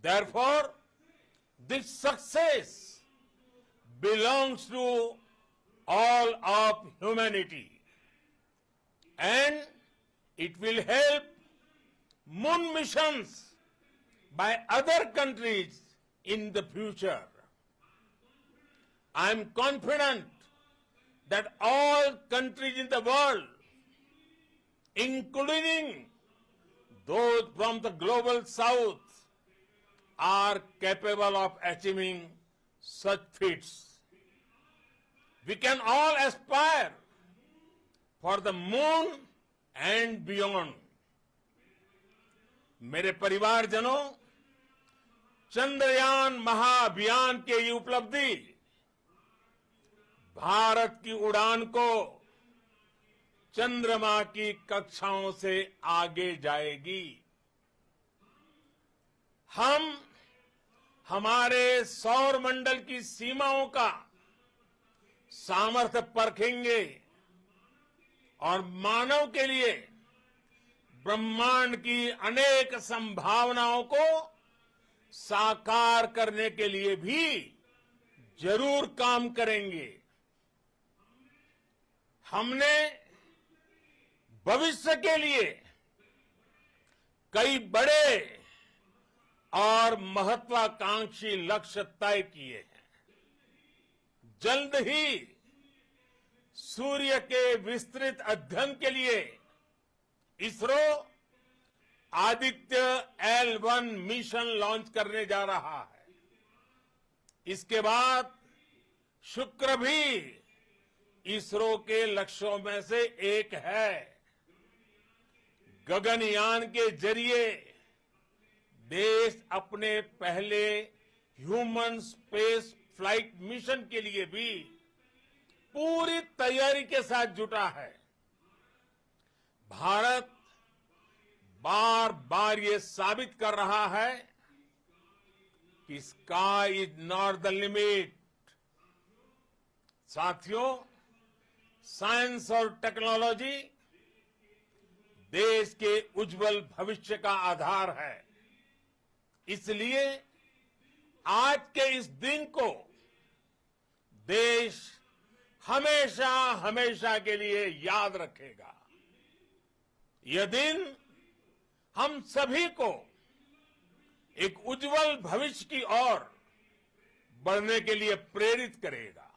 Therefore, this success belongs to all of humanity, and it will help moon missions by other countries in the future. I am confident that all countries in the world, including those from the global south, are capable of achieving such feats. We can all aspire for the moon and beyond. मेरे परिवारजनों, चंद्रयान महाअभियान के ये उपलब्धि भारत की उड़ान को चंद्रमा की कक्षाओं से आगे जाएगी। हम हमारे सौर मंडल की सीमाओं का सामर्थ्य परखेंगे और मानव के लिए ब्रह्मांड की अनेक संभावनाओं को साकार करने के लिए भी जरूर काम करेंगे। हमने भविष्य के लिए कई बड़े और महत्वाकांक्षी लक्ष्य तय किए हैं। जल्द ही सूर्य के विस्तृत अध्ययन के लिए ISRO Aditya L1 mission launch करने जा रहा है। इसके बाद शुक्र भी इसरो के लक्ष्यों में से एक है। गगनयान के जरिए देश अपने पहले ह्यूमन स्पेस फ्लाइट मिशन के लिए भी पूरी तैयारी के साथ जुटा है। भारत बार बार ये साबित कर रहा है कि sky is not the limit. साथियों, साइंस और टेक्नोलॉजी देश के उज्जवल भविष्य का आधार है। इसलिए आज के इस दिन को देश हमेशा हमेशा के लिए याद रखेगा। यह दिन हम सभी को एक उज्जवल भविष्य की ओर बढ़ने के लिए प्रेरित करेगा।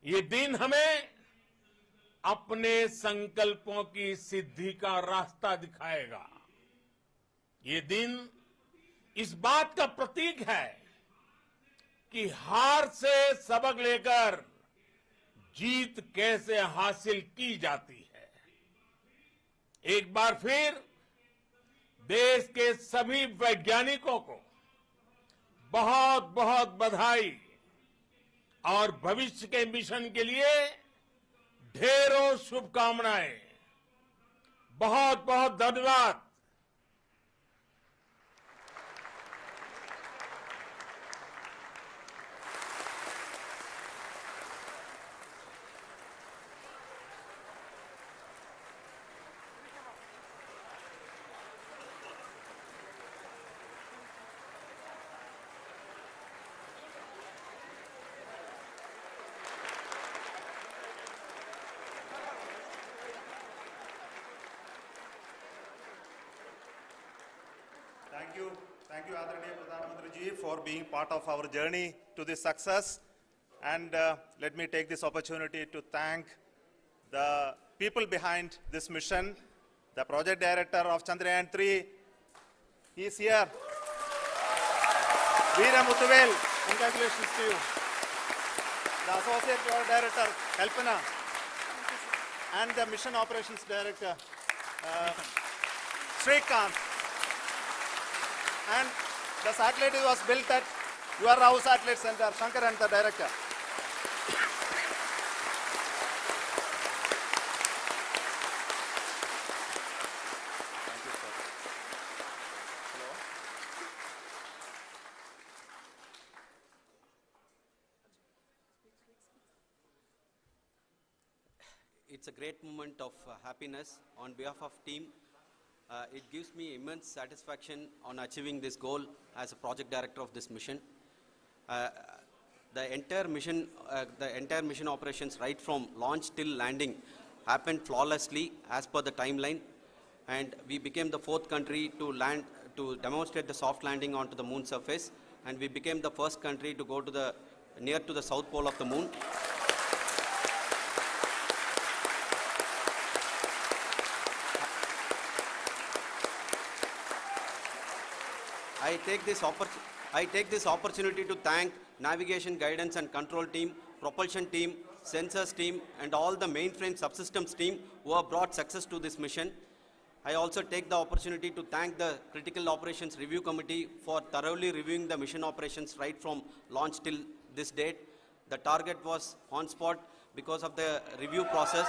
ये दिन हमें अपने संकल्पों की सिद्धि का रास्ता दिखाएगा। ये दिन इस बात का प्रतीक है कि हार से सबक लेकर जीत कैसे हासिल की जाती है। एक बार फिर देश के सभी वैज्ञानिकों को बहुत बहुत बधाई और भविष्य के मिशन के लिए ढेरों शुभकामनाएं। बहुत बहुत धन्यवाद। Thank you, Adranaya Pradhan Mantri ji, for being part of our journey to this success. And let me take this opportunity to thank the people behind this mission, the project director of Chandrayaan-3. He is here. Veera Muthuvel, congratulations to you. The associate project director, Kalpana, and the mission operations director, Srikanth. And the satellite was built at your house satellite center, Shankar and the director. Thank you, sir. Hello. It's a great moment of happiness on behalf of team. It gives me immense satisfaction on achieving this goal as a project director of this mission. The entire mission operations right from launch till landing happened flawlessly as per the timeline, and we became the 4th country to demonstrate the soft landing onto the moon surface, and we became the first country to go to near to the south pole of the moon. I take this opportunity to thank navigation, guidance and control team, propulsion team, sensors team and all the mainframe subsystems team who have brought success to this mission. I also take the opportunity to thank the Critical Operations Review Committee for thoroughly reviewing the mission operations right from launch till this date. The target was on spot because of the review process.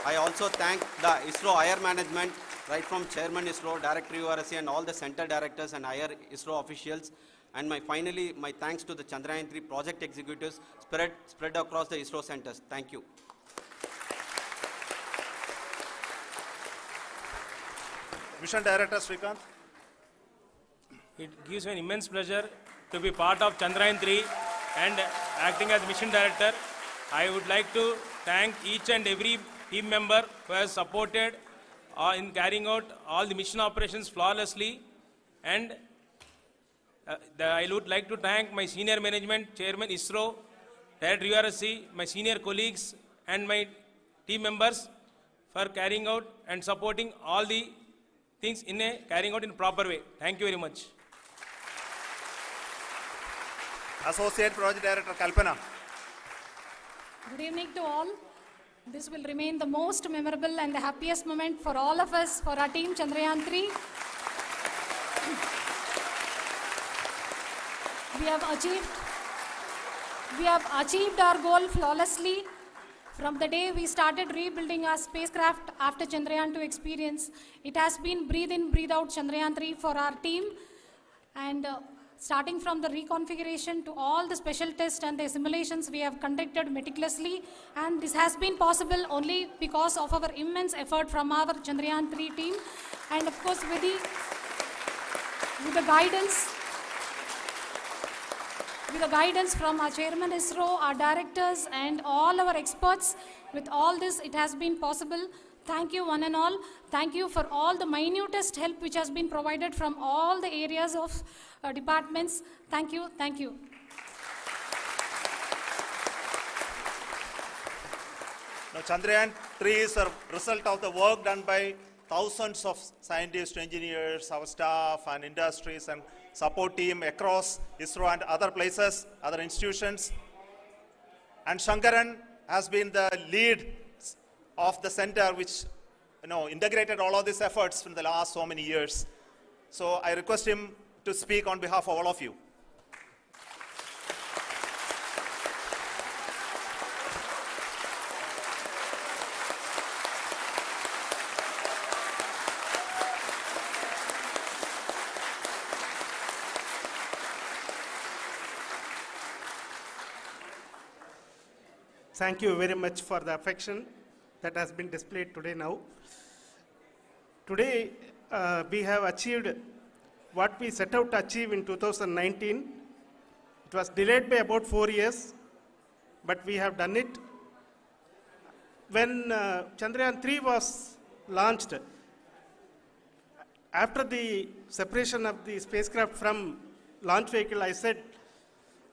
I also thank the ISRO higher management, right from Chairman ISRO, Director URSC and all the center directors and higher ISRO officials. And finally, my thanks to the Chandrayaan-3 project executives spread across the ISRO centers. Thank you. Mission Director Srikanth. It gives me an immense pleasure to be part of Chandrayaan-3 and acting as Mission Director. I would like to thank each and every team member who has supported in carrying out all the mission operations flawlessly. And I would like to thank my senior management, Chairman ISRO, Director URSC, my senior colleagues and my team members for carrying out and supporting all the things carrying out in a proper way. Thank you very much. Associate Project Director Kalpana. Good evening to all. This will remain the most memorable and the happiest moment for all of us, for our team Chandrayaan-3. We have achieved our goal flawlessly. From the day we started rebuilding our spacecraft after Chandrayaan-2 experience, it has been breathe in, breathe out Chandrayaan-3 for our team. And starting from the reconfiguration to all the special tests and the simulations we have conducted meticulously, and this has been possible only because of our immense effort from our Chandrayaan-3 team, and of course with the guidance from our Chairman ISRO, our directors and all our experts. With all this, it has been possible. Thank you one and all. Thank you for all the minutest help which has been provided from all the areas of departments. Thank you. Thank you. Now, Chandrayaan-3 is a result of the work done by thousands of scientists, engineers, our staff and industries and support team across ISRO and other places, other institutions. And Shankaran has been the lead of the center which integrated all of these efforts in the last so many years. So I request him to speak on behalf of all of you. Thank you very much for the affection that has been displayed today now. Today, we have achieved what we set out to achieve in 2019. It was delayed by about 4 years, but we have done it. When Chandrayaan 3 was launched, after the separation of the spacecraft from launch vehicle, I said,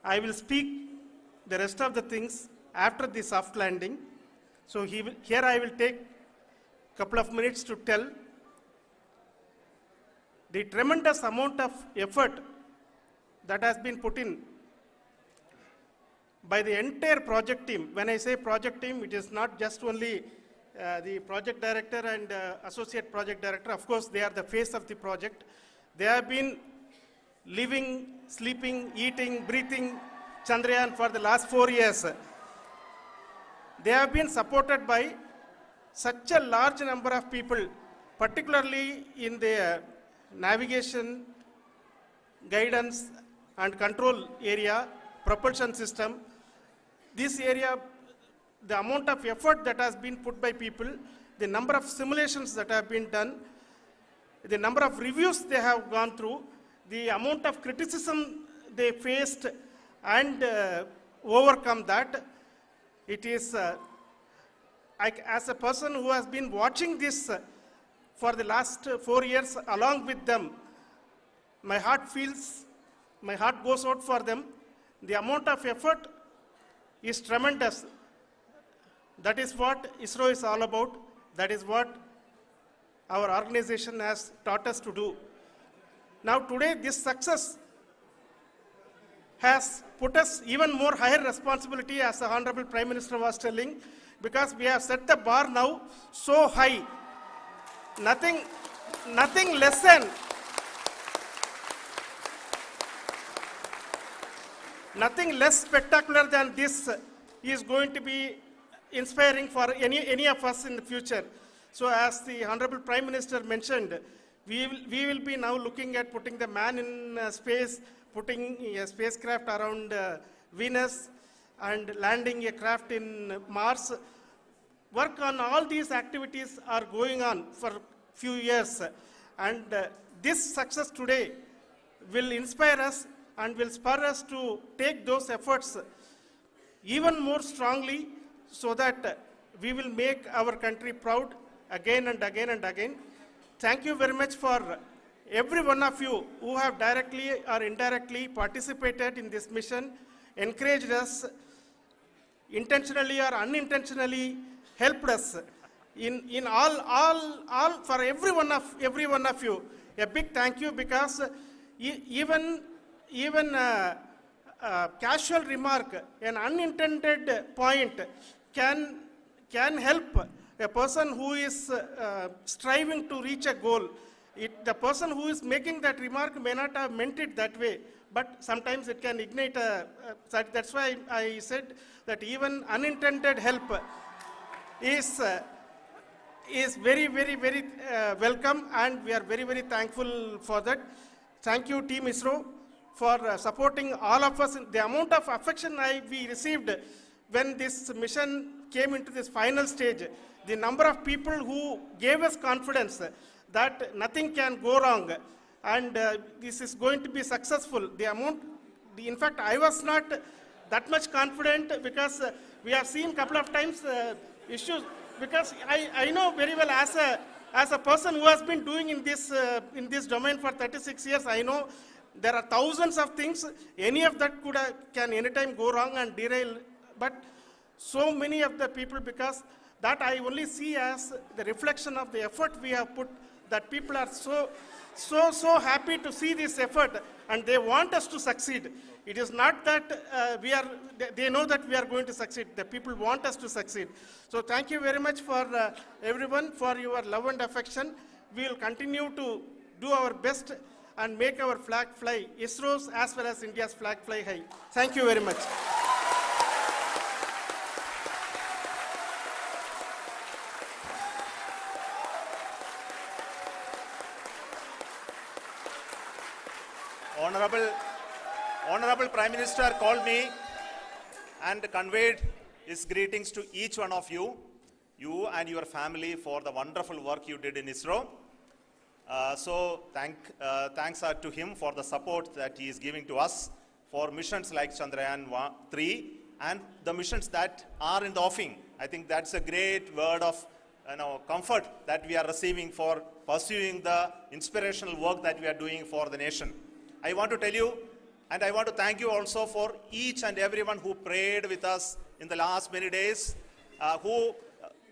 I will speak the rest of the things after the soft landing. So here I will take a couple of minutes to tell the tremendous amount of effort that has been put in by the entire project team. When I say project team, it is not just only the project director and associate project director. Of course, they are the face of the project. They have been living, sleeping, eating, breathing Chandrayaan for the last 4 years. They have been supported by such a large number of people, particularly in the navigation, guidance and control area, propulsion system. This area, the amount of effort that has been put by people, the number of simulations that have been done, the number of reviews they have gone through, the amount of criticism they faced and overcome that. It is, as a person who has been watching this for the last 4 years along with them, my heart goes out for them. The amount of effort is tremendous. That is what ISRO is all about. That is what our organization has taught us to do. Now today, this success has put us even more higher responsibility, as the Honorable Prime Minister was telling, because we have set the bar now so high. Nothing less spectacular than this is going to be inspiring for any of us in the future. So as the Honorable Prime Minister mentioned, we will be now looking at putting the man in space, putting a spacecraft around Venus and landing a craft in Mars. Work on all these activities are going on for few years, and this success today will inspire us and will spur us to take those efforts even more strongly, so that we will make our country proud again and again and again. Thank you very much for every one of you who have directly or indirectly participated in this mission, encouraged us, intentionally or unintentionally helped us in all for every one of you. A big thank you, because even casual remark, an unintended point can help a person who is striving to reach a goal. The person who is making that remark may not have meant it that way, but sometimes it can ignite that's why I said that even unintended help is very, very, very welcome, and we are very, very thankful for that. Thank you, Team ISRO, for supporting all of us. The amount of affection we received when this mission came into this final stage, the number of people who gave us confidence that nothing can go wrong and this is going to be successful. In fact, I was not that much confident, because we have seen a couple of times issues, because I know very well as a person who has been doing in this domain for 36 years, I know there are thousands of things. Any of that can anytime go wrong and derail, but so many of the people, because that I only see as the reflection of the effort we have put, that people are so happy to see this effort and they want us to succeed. It is not that they know that we are going to succeed. The people want us to succeed. So thank you very much for everyone for your love and affection. We will continue to do our best and make our flag fly, ISRO's as well as India's flag fly high. Thank you very much. Honorable Prime Minister called me and conveyed his greetings to each one of you and your family for the wonderful work you did in ISRO. Thanks are to him for the support that he is giving to us for missions like Chandrayaan 3 and the missions that are in the offing. I think that's a great word of comfort that we are receiving for pursuing the inspirational work that we are doing for the nation. I want to tell you, and I want to thank you also for each and everyone who prayed with us in the last many days, who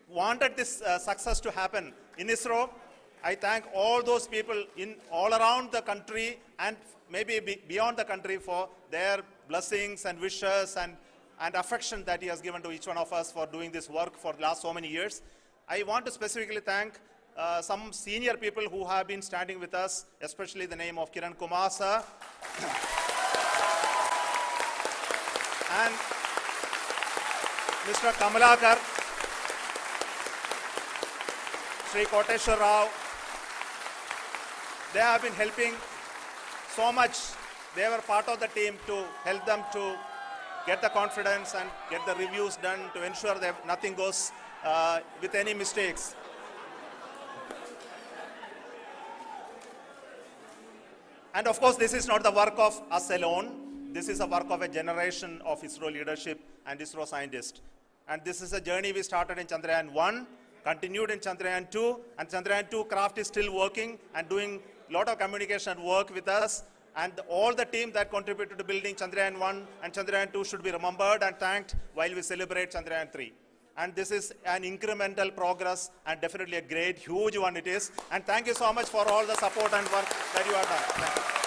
wanted this success to happen in ISRO. I thank all those people all around the country and maybe beyond the country for their blessings and wishes and affection that he has given to each one of us for doing this work for the last so many years. I want to specifically thank some senior people who have been standing with us, especially the name of Kiran Kumar sir and Mr. Kamalakar, Sri Koteshwar Rao. They have been helping so much. They were part of the team to help them to get the confidence and get the reviews done to ensure that nothing goes with any mistakes. And of course, this is not the work of us alone. This is a work of a generation of ISRO leadership and ISRO scientists. And this is a journey we started in Chandrayaan 1, continued in Chandrayaan 2, and Chandrayaan 2 craft is still working and doing a lot of communication work with us. And all the team that contributed to building Chandrayaan 1 and Chandrayaan 2 should be remembered and thanked while we celebrate Chandrayaan 3. And this is an incremental progress and definitely a great, huge one it is. And thank you so much for all the support and work that you have done. Thank you.